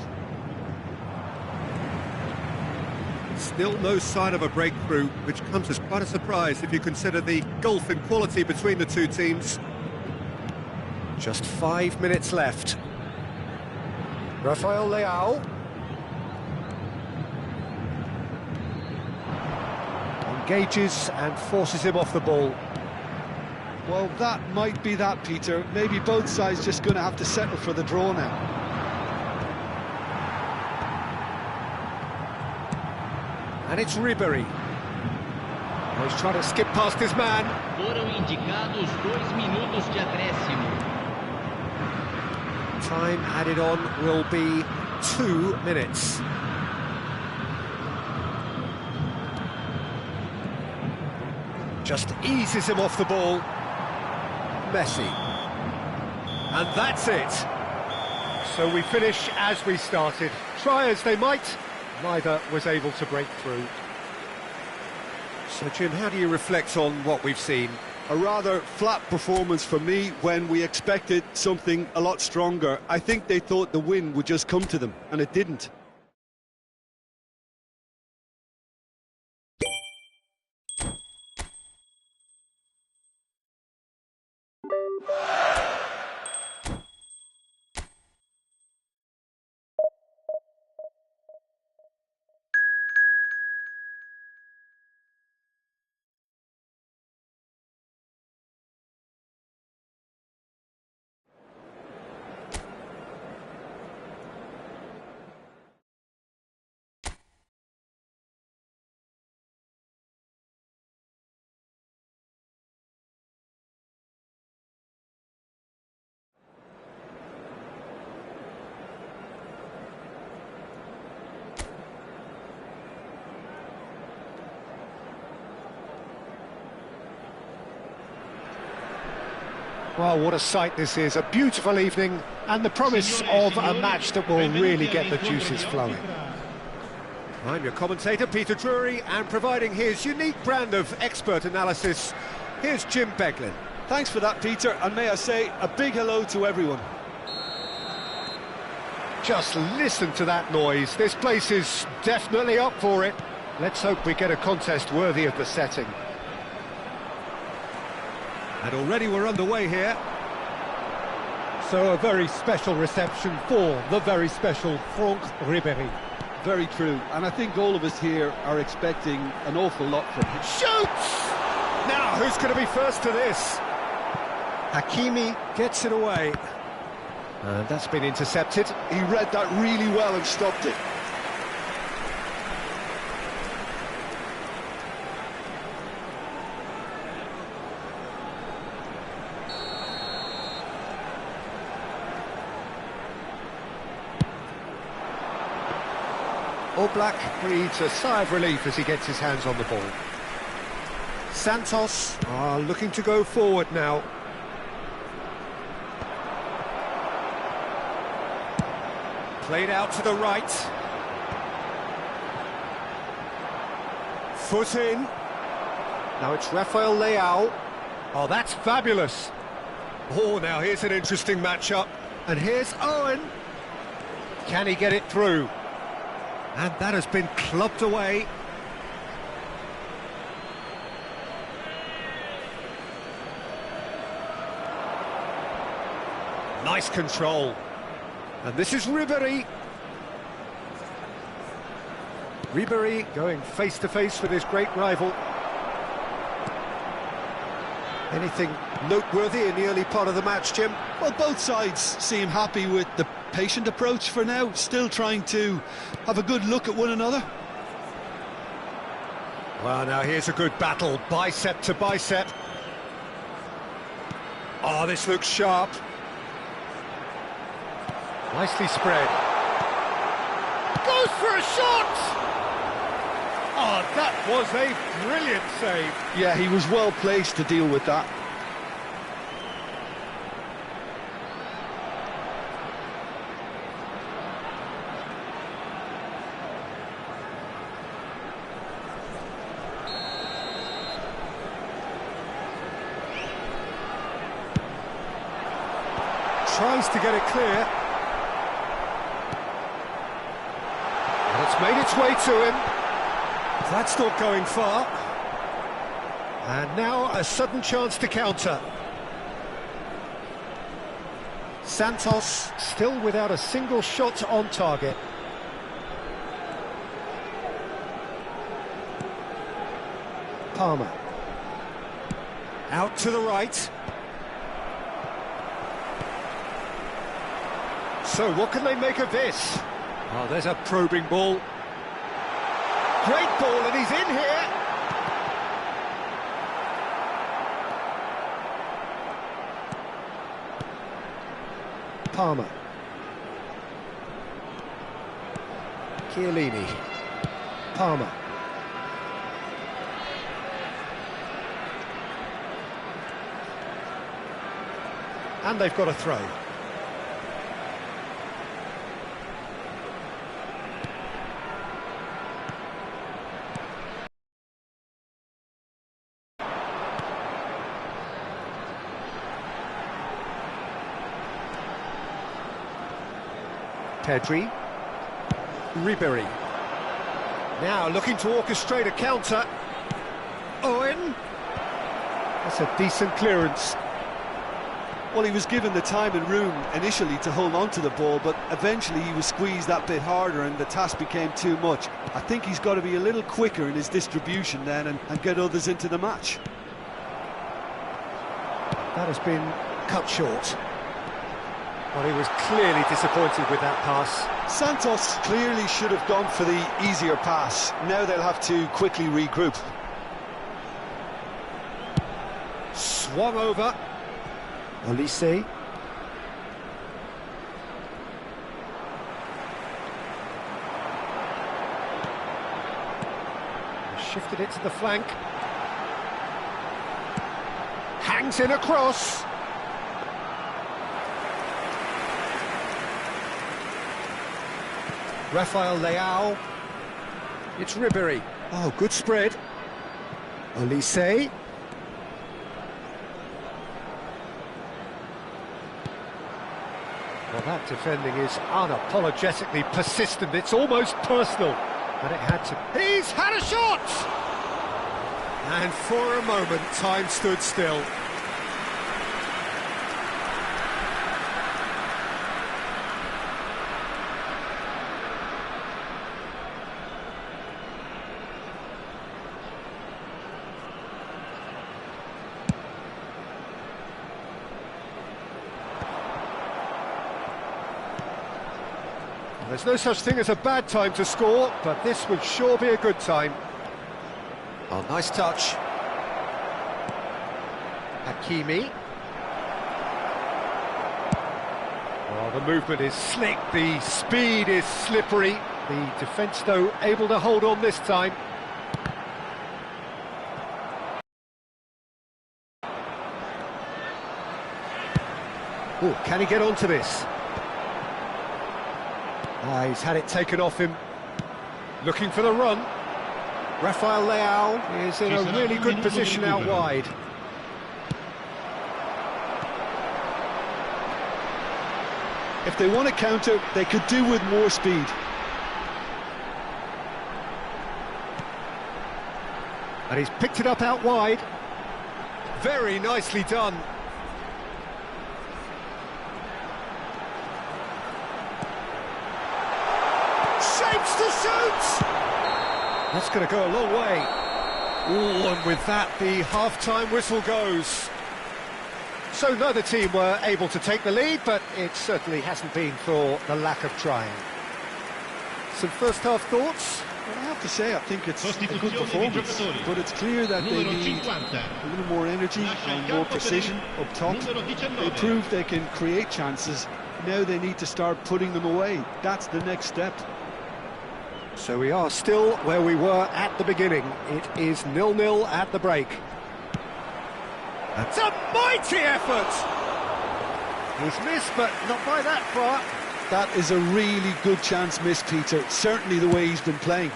Still no sign of a breakthrough, which comes as quite a surprise if you consider the gulf in quality between the two teams. Just 5 minutes left. Rafael Leao. Engages and forces him off the ball. Well, that might be that, Peter. Maybe both sides just going to have to settle for the draw now. And it's Ribery. Oh, he's trying to skip past his man. Foram indicados 2 minutos de acréscimo. Time added on will be 2 minutes. Just eases him off the ball. Messi. And that's it. So we finish as we started. Try as they might, neither was able to break through. So, Jim, how do you reflect on what we've seen? A rather flat performance for me when we expected something a lot stronger. I think they thought the win would just come to them, and it didn't. Well, what a sight this is. A beautiful evening and the promise of a match that will really get the juices flowing. I'm your commentator, Peter Drury, and providing his unique brand of expert analysis, here's Jim Beglin. Thanks for that, Peter, and may I say a big hello to everyone. Just listen to that noise. This place is definitely up for it. Let's hope we get a contest worthy of the setting. And already we're underway here. So a very special reception for the very special Franck Ribéry. Very true, and I think all of us here are expecting an awful lot from him. Shoots! Now, who's going to be first to this? Hakimi gets it away. And that's been intercepted. He read that really well and stopped it. Oblak breathes a sigh of relief as he gets his hands on the ball. Santos are looking to go forward now. Played out to the right. Foot in. Now it's Rafael Leao. Oh, that's fabulous. Oh, now here's an interesting matchup. And here's Owen. Can he get it through? And that has been clubbed away. Nice control. And this is Ribéry. Ribéry going face-to-face with his great rival. Anything noteworthy in the early part of the match, Jim? Well, both sides seem happy with the patient approach for now, still trying to have a good look at one another. Well, now here's a good battle, bicep to bicep. Oh, this looks sharp. Nicely spread. Goes for a shot! Oh, that was a brilliant save. Yeah, he was well placed to deal with that. Tries to get it clear. And it's made its way to him. That's not going far. And now a sudden chance to counter. Santos still without a single shot on target. Palmer. Out to the right. So what can they make of this? Oh, there's a probing ball. Great ball, and he's in here. Palmer. Chiellini. Palmer. And they've got a throw. Pedri. Ribery. Now looking to orchestrate a counter. Owen. That's a decent clearance. Well, he was given the time and room initially to hold on to the ball, but eventually he was squeezed that bit harder and the task became too much. I think he's got to be a little quicker in his distribution then and get others into the match. That has been cut short. Well, he was clearly disappointed with that pass. Santos clearly should have gone for the easier pass. Now they'll have to quickly regroup. Swung over. Olise. Shifted it to the flank. Hangs in across. Rafael Leao. It's Ribery. Oh, good spread. Olise. Well, that defending is unapologetically persistent. It's almost personal. But it had to... He's had a shot! And for a moment, time stood still. There's no such thing as a bad time to score, but this would sure be a good time. Oh, nice touch. Hakimi. Oh, the movement is slick, the speed is slippery. The defence, though, able to hold on this time. Oh, can he get onto this? He's had it taken off him. Looking for the run. Rafael Leao is in a really good position out wide. If they want to counter, they could do with more speed. And he's picked it up out wide. Very nicely done. Shapes to shoot! That's going to go a long way. Ooh, and with that, the half-time whistle goes. So neither team were able to take the lead, but it certainly hasn't been for the lack of trying. Some first-half thoughts? Well, I have to say, I think it's a good performance, but it's clear that they need a little more energy and more precision up top. They proved they can create chances. Now they need to start putting them away. That's the next step. So we are still where we were at the beginning. It is 0-0 at the break. That's a mighty effort! He's missed, but not by that far. That is a really good chance missed, Peter. Certainly the way he's been playing.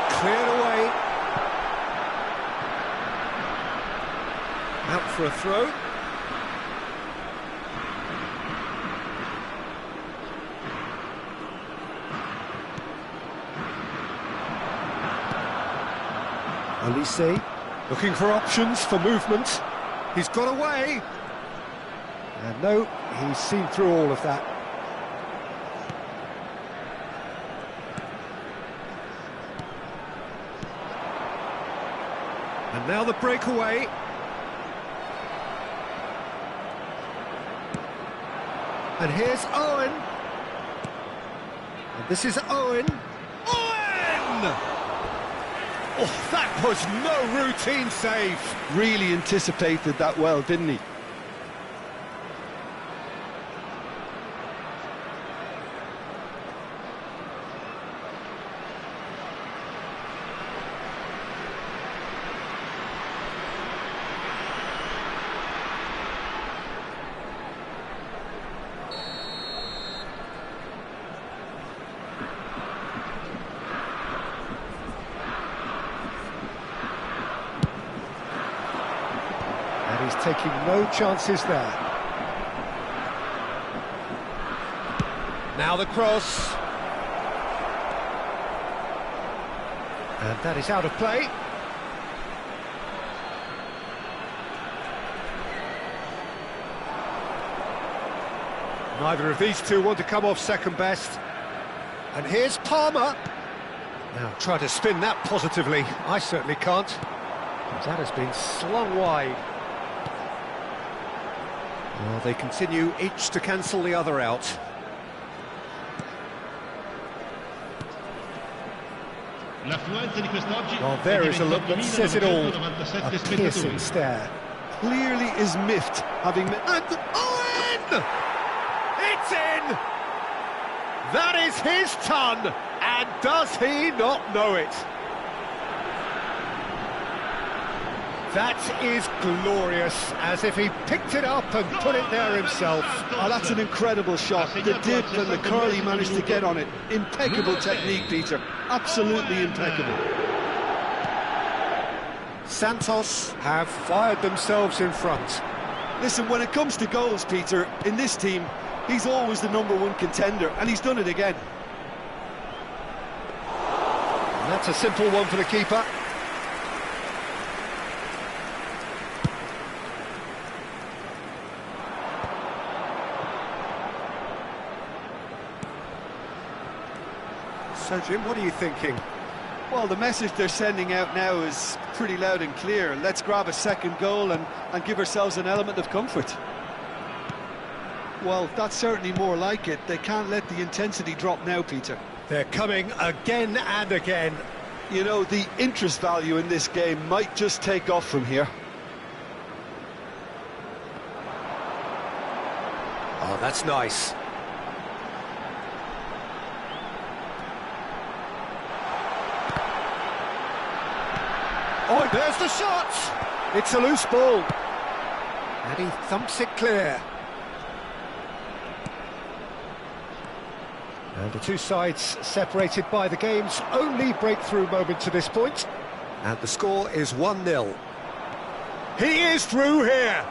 Cleared away. Out for a throw. Olise, looking for options for movement. He's got away. And no, he's seen through all of that. And now the breakaway. And here's Owen. And this is Owen. Owen! Oh, that was no routine save. Really anticipated that well, didn't he? taking no chances there. Now the cross. And that is out of play. Neither of these two want to come off second best. And here's Palmer. Now try to spin that positively. I certainly can't. That has been slung wide. Well, they continue each to cancel the other out. Well, there is a look that says it all. A piercing stare. Clearly is miffed, having... And Owen! It's in! That is his ton, and does he not know it? That is glorious, as if he picked it up and put it there himself. Oh, that's an incredible shot. The dip and the curl he managed to get on it. Impeccable technique, Peter. Absolutely impeccable. Santos have fired themselves in front. Listen, when it comes to goals, Peter, in this team, he's always the #1 contender, and he's done it again. And that's a simple one for the keeper. So, Jim, what are you thinking? Well, the message they're sending out now is pretty loud and clear. Let's grab a second goal and give ourselves an element of comfort. Well, that's certainly more like it. They can't let the intensity drop now, Peter. They're coming again and again. You know, the interest value in this game might just take off from here. Oh, that's nice. Oh, there's the shot! It's a loose ball. And he thumps it clear. And the two sides separated by the game's only breakthrough moment to this point. And the score is 1-0. He is through here!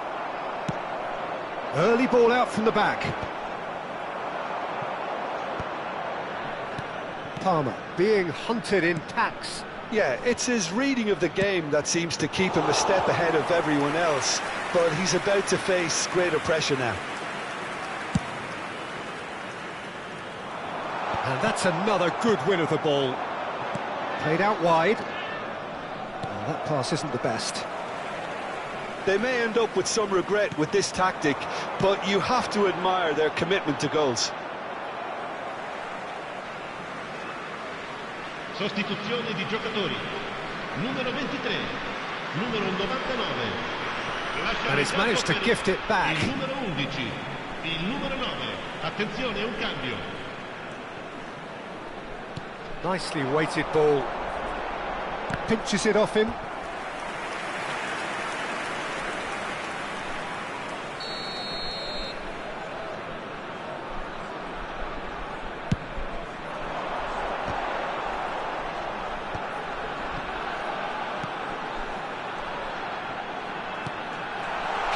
Early ball out from the back. Palmer being hunted in packs. Yeah, it's his reading of the game that seems to keep him a step ahead of everyone else, but he's about to face greater pressure now. And that's another good win of the ball. Played out wide. Well, that pass isn't the best. They may end up with some regret with this tactic, but you have to admire their commitment to goals. Sostituzione di giocatori. Numero 23, numero 99. And he's managed to gift it back. Il numero 11, il numero 9. Attenzione, un cambio. Nicely weighted ball. Pinches it off him.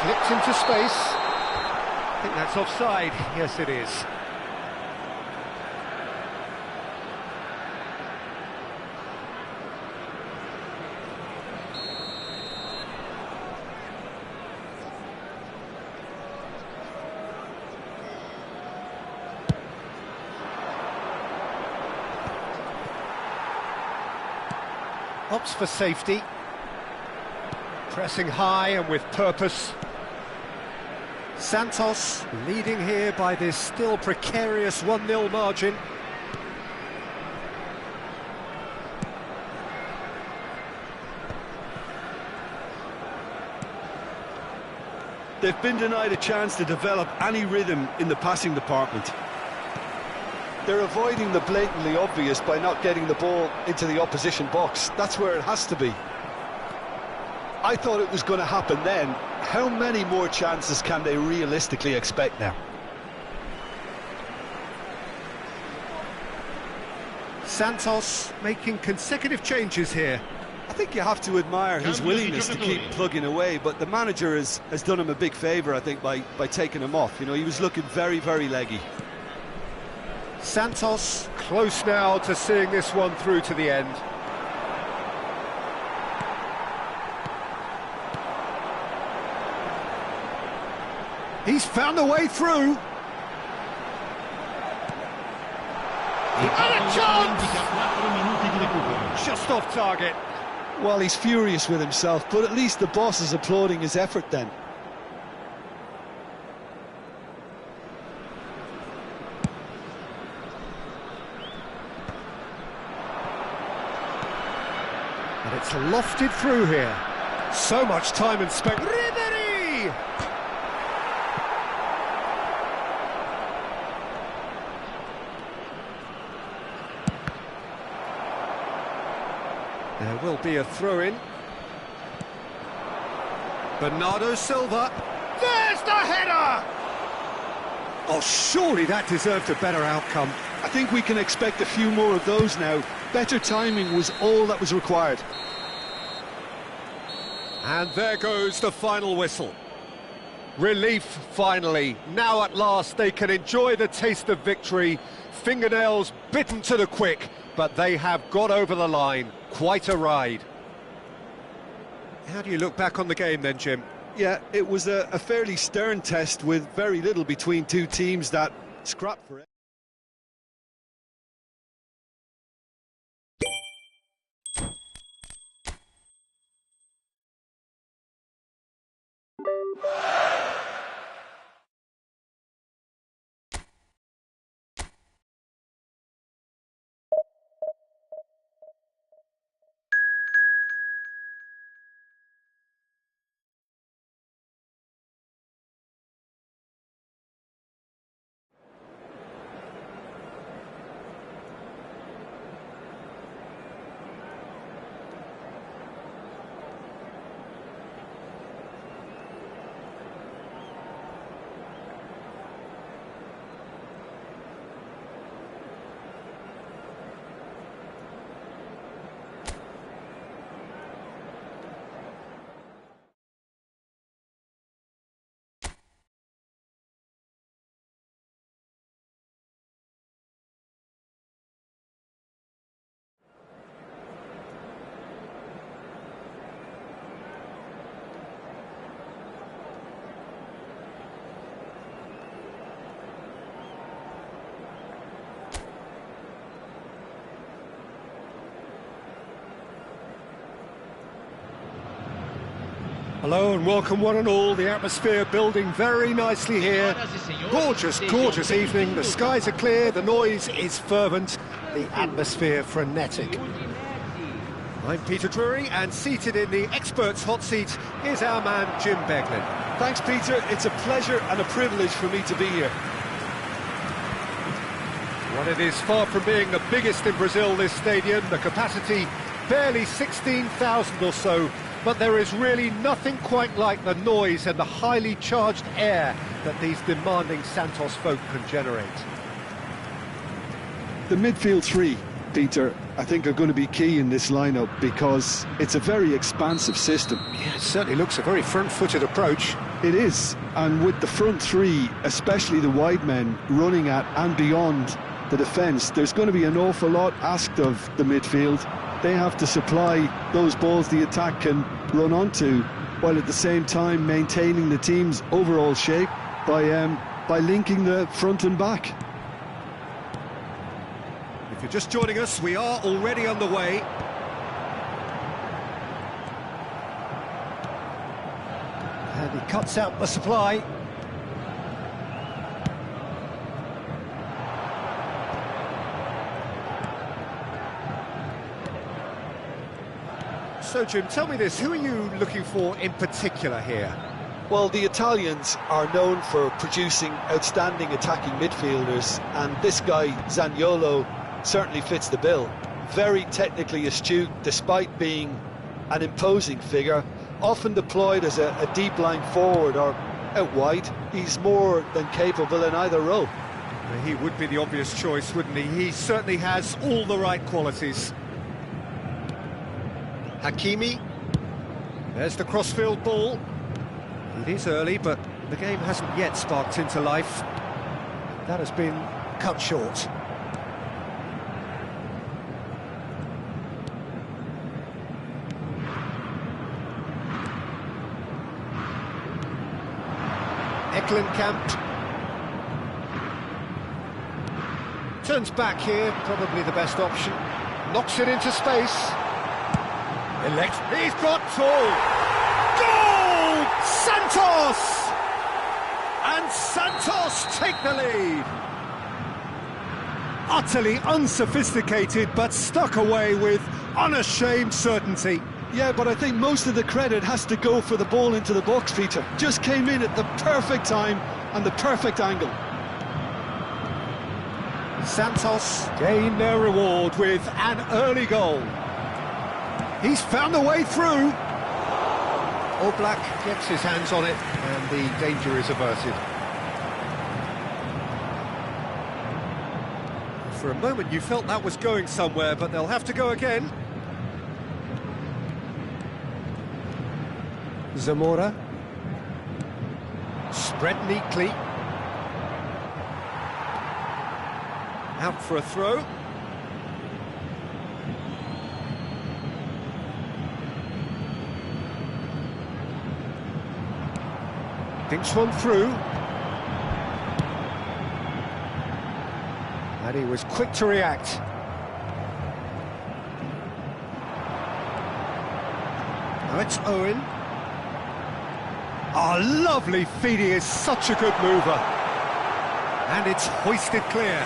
Clipped into space. I think that's offside. Yes, it is. Opts for safety. Pressing high and with purpose. Santos leading here by this still precarious 1-0 margin. They've been denied a chance to develop any rhythm in the passing department. They're avoiding the blatantly obvious by not getting the ball into the opposition box. That's where it has to be. I thought it was going to happen then. How many more chances can they realistically expect now? Santos making consecutive changes here. think you have to admire his willingness to keep plugging away, but the manager has done him a big favour, I think, by taking him off. You know, he was looking very, very leggy. Santos close now to seeing this one through to the end. He's found a way through. And a chance! Just off target. Well, he's furious with himself, but at least the boss is applauding his effort then. And it's lofted through here. So much time and space. Ribery! There will be a throw-in. Bernardo Silva. There's the header! Oh, surely that deserved a better outcome. I think we can expect a few more of those now. Better timing was all that was required. And there goes the final whistle. Relief, finally. Now at last they can enjoy the taste of victory. Fingernails bitten to the quick, but they have got over the line. Quite a ride. How do you look back on the game then, Jim? Yeah, it was a fairly stern test with very little between two teams that scrapped for it. Hello and welcome one and all. The atmosphere building very nicely here. Gorgeous, gorgeous evening. The skies are clear, the noise is fervent, the atmosphere frenetic. I'm Peter Drury, and seated in the experts' hot seat is our man Jim Beglin. Thanks, Peter. It's a pleasure and a privilege for me to be here. Well, it is far from being the biggest in Brazil, this stadium. The capacity barely 16,000 or so. But there is really nothing quite like the noise and the highly charged air that these demanding Santos folk can generate. The midfield three, Peter, I think are going to be key in this lineup because it's a very expansive system. Yeah, it certainly looks a very front-footed approach. It is, and with the front three, especially the wide men, running at and beyond the defence, there's going to be an awful lot asked of the midfield. They have to supply those balls the attack can run onto, while at the same time maintaining the team's overall shape by linking the front and back. If you're just joining us, we are already underway. And he cuts out the supply. So, Jim, tell me this, who are you looking for in particular here? Well, the Italians are known for producing outstanding attacking midfielders, and this guy, Zaniolo, certainly fits the bill. Very technically astute, despite being an imposing figure, often deployed as a deep line forward or out wide. He's more than capable in either role. He would be the obvious choice, wouldn't he? He certainly has all the right qualities. Hakimi. There's the crossfield ball. It is early, but the game hasn't yet sparked into life. That has been cut short. Eklenkamp. Turns back here, probably the best option. Knocks it into space. He's got goal! Goal! Santos! And Santos take the lead. Utterly unsophisticated, but stuck away with unashamed certainty. Yeah, but I think most of the credit has to go for the ball into the box, Peter. Just came in at the perfect time and the perfect angle. Santos gain their reward with an early goal. He's found a way through. Oblak gets his hands on it and the danger is averted. For a moment you felt that was going somewhere, but they'll have to go again. Zamora. Spread neatly. Out for a throw. Thinks one through. And he was quick to react. Now it's Owen. Oh, lovely feed, he is such a good mover. And it's hoisted clear.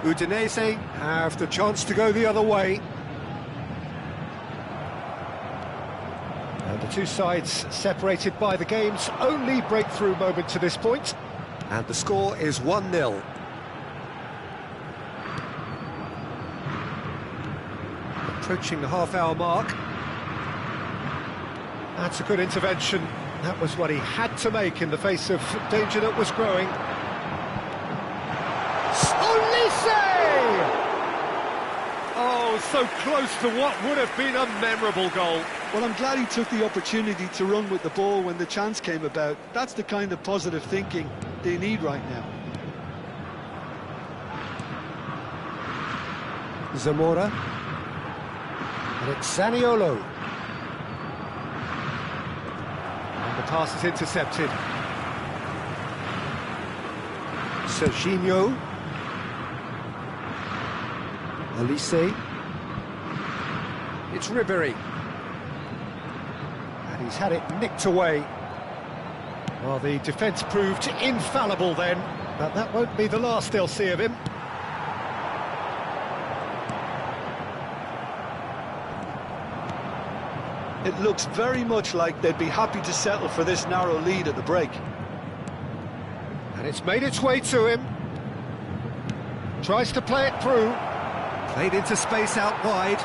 Udinese have the chance to go the other way. And the two sides separated by the game's only breakthrough moment to this point. And the score is 1-0. Approaching the half-hour mark. That's a good intervention. That was what he had to make in the face of danger that was growing. Oh, so close to what would have been a memorable goal. Well, I'm glad he took the opportunity to run with the ball when the chance came about. That's the kind of positive thinking they need right now. Zamora. And it's Zaniolo. And the pass is intercepted. Serginho. Elise. It's Ribéry. And he's had it nicked away. Well, the defence proved infallible then, but that won't be the last they'll see of him. It looks very much like they'd be happy to settle for this narrow lead at the break. And it's made its way to him. Tries to play it through. Played into space out wide.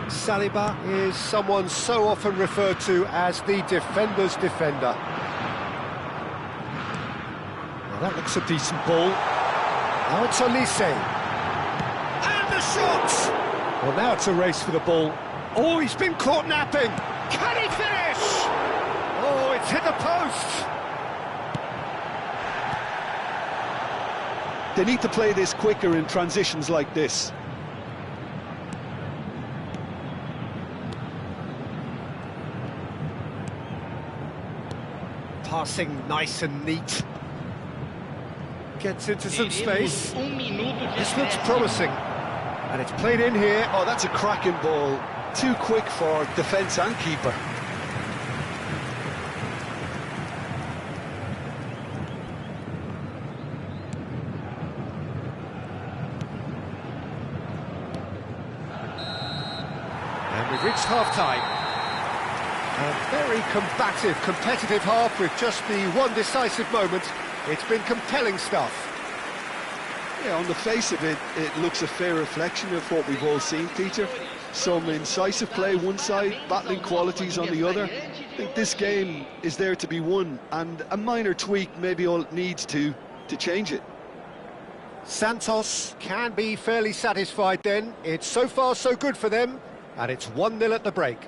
Saliba is someone so often referred to as the defender's defender. Now that looks a decent ball. Now it's Elise. And the shot! Well, now it's a race for the ball. Oh, he's been caught napping. Can he finish? Oh, it's hit the post. They need to play this quicker in transitions like this. Passing nice and neat. Gets into some space. This looks promising. And it's played in here. Oh, that's a cracking ball. Too quick for defence and keeper. And we've reached half-time. A very combative, competitive half with just the one decisive moment. It's been compelling stuff. Yeah, on the face of it, it looks a fair reflection of what we've all seen, Peter. Some incisive play one side, battling qualities on the other. I think this game is there to be won, and a minor tweak maybe all it needs to change it. Santos can be fairly satisfied then. It's so far so good for them, and it's 1-0 at the break.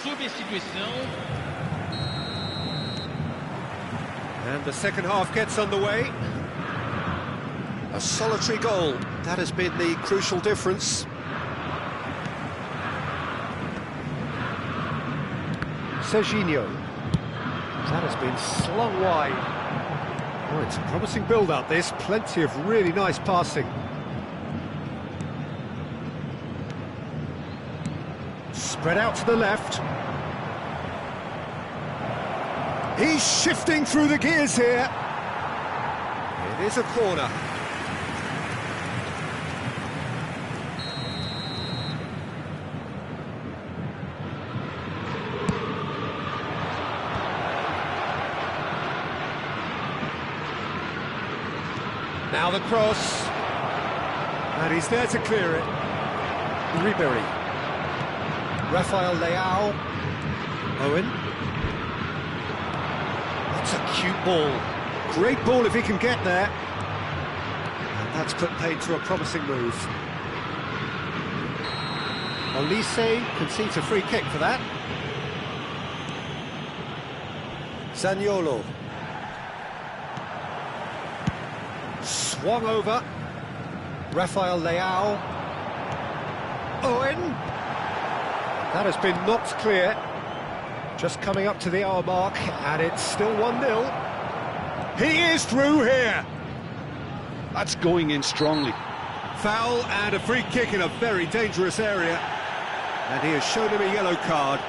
Substituição. And the second half gets underway. A solitary goal, that has been the crucial difference. Serginho. That has been slung wide. Oh, it's a promising build-up this, plenty of really nice passing. Spread out to the left. He's shifting through the gears here. It is a corner. Now the cross. And he's there to clear it. Ribery. Rafael Leao. Owen. That's a cute ball. Great ball if he can get there. And that's put paid to a promising move. Olise concedes a free kick for that. Zaniolo. Swung over. Rafael Leao. Owen. That has been knocked clear. Just coming up to the hour mark, and it's still 1-0. He is through here. That's going in strongly. Foul and a free kick in a very dangerous area. And he has shown him a yellow card.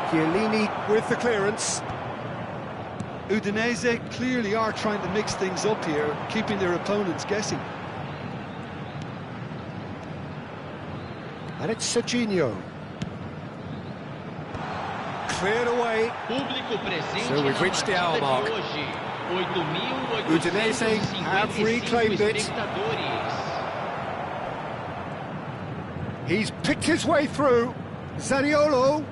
Chiellini with the clearance. Udinese clearly are trying to mix things up here, keeping their opponents guessing. And it's Serginho. Cleared away. So we've reached the hour mark. Udinese have reclaimed it. He's picked his way through. Zaniolo.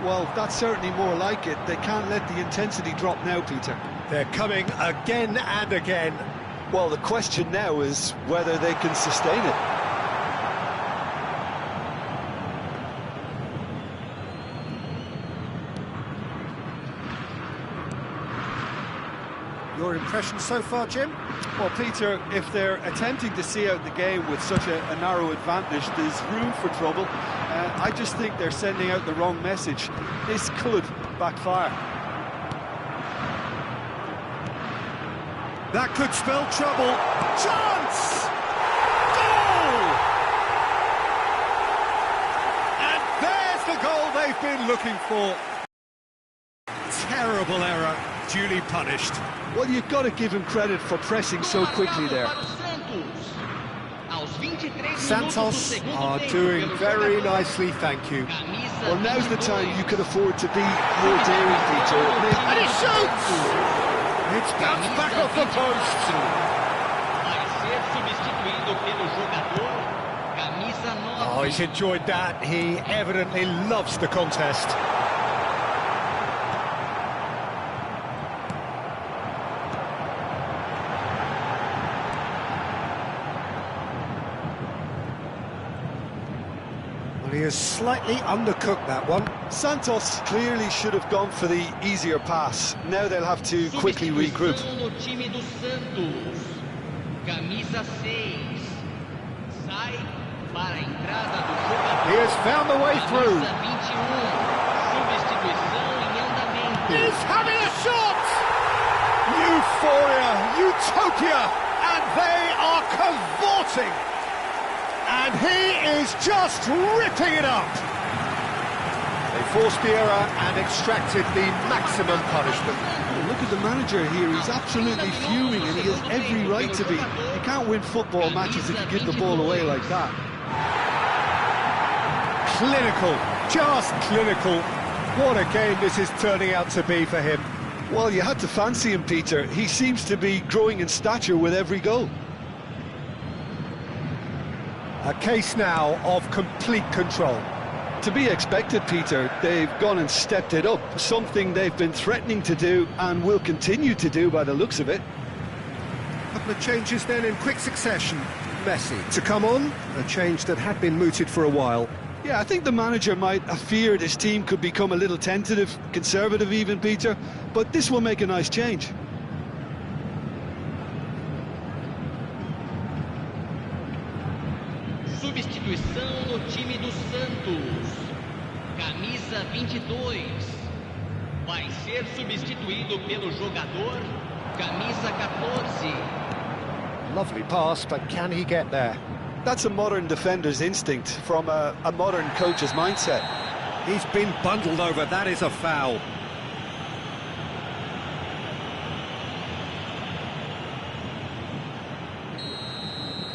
Well, that's certainly more like it. They can't let the intensity drop now, Peter. They're coming again and again. Well, the question now is whether they can sustain it. Your impression so far, Jim? Well, Peter, if they're attempting to see out the game with such a narrow advantage, there's room for trouble. I just think they're sending out the wrong message. This could backfire. That could spell trouble. Chance! been looking for. Terrible error, duly punished. Well, you've got to give him credit for pressing so quickly there. Santos are doing very nicely, thank you. Well, now's the time you can afford to be more daring, Peter. And he shoots! It's bounced back off the post. Oh, he's enjoyed that. He evidently loves the contest. Well, he has slightly undercooked that one. Santos clearly should have gone for the easier pass. Now they'll have to quickly regroup. He has found the way through. He's having a shot! Euphoria, utopia, and they are cavorting. And he is just ripping it up. They forced the error and extracted the maximum punishment. Look at the manager here, he's absolutely fuming and he has every right to be. You can't win football matches if you give the ball away like that. Clinical, just clinical. What a game this is turning out to be for him. Well, you had to fancy him, Peter. He seems to be growing in stature with every goal. A case now of complete control. To be expected, Peter. They've gone and stepped it up, something they've been threatening to do and will continue to do by the looks of it. A couple of changes then in quick succession. Messi to come on, a change that had been mooted for a while. Yeah, I think the manager might have feared his team could become a little tentative, conservative even, Peter, but this will make a nice change. Substituição no time do Santos. Camisa 22. Vai ser substituído pelo jogador camisa 14. Lovely pass, but can he get there? That's a modern defender's instinct from a modern coach's mindset. He's been bundled over, that is a foul.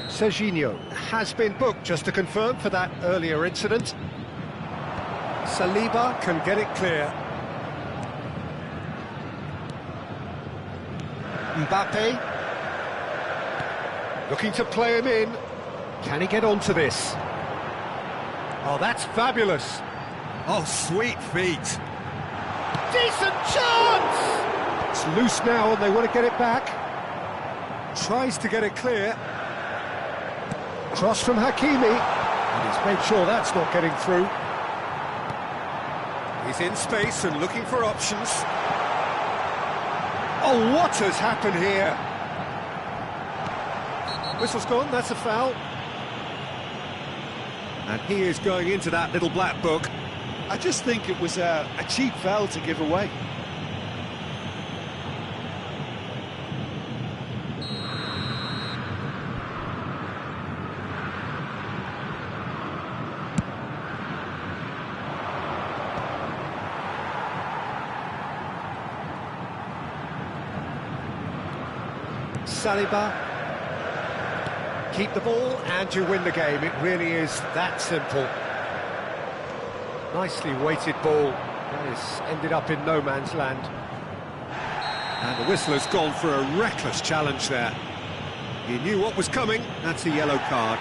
Serginho has been booked, just to confirm, for that earlier incident. Saliba can get it clear. Mbappe looking to play him in. Can he get onto this? Oh, that's fabulous. Oh, sweet feet. Decent chance! It's loose now and they want to get it back. Tries to get it clear. Cross from Hakimi. And he's made sure that's not getting through. He's in space and looking for options. Oh, what has happened here? Whistle's gone, that's a foul. And he is going into that little black book. I just think it was a cheap foul to give away. Saliba. Keep the ball and you win the game. It really is that simple. Nicely weighted ball. That has ended up in no man's land. And the whistle has gone for a reckless challenge there. He knew what was coming. That's a yellow card.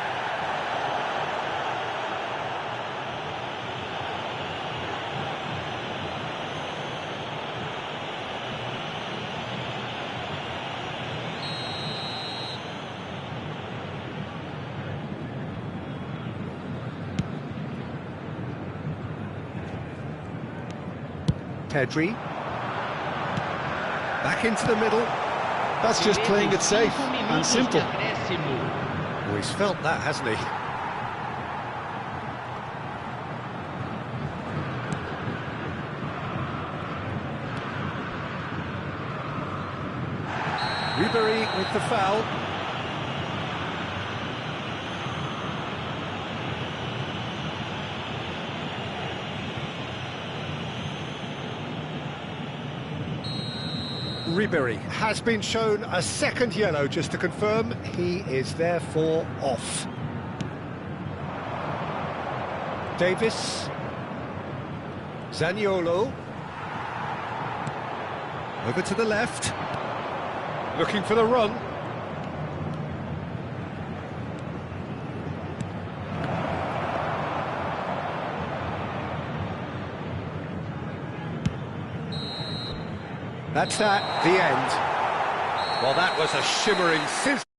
Pedri. Back into the middle. That's just playing it safe and simple. Oh, he's felt that, hasn't he? Ribery with the foul. Ribéry has been shown a second yellow, just to confirm he is therefore off. Davis. Zaniolo. Over to the left. Looking for the run. That's that, the end. Well, that was a shimmering sizzle.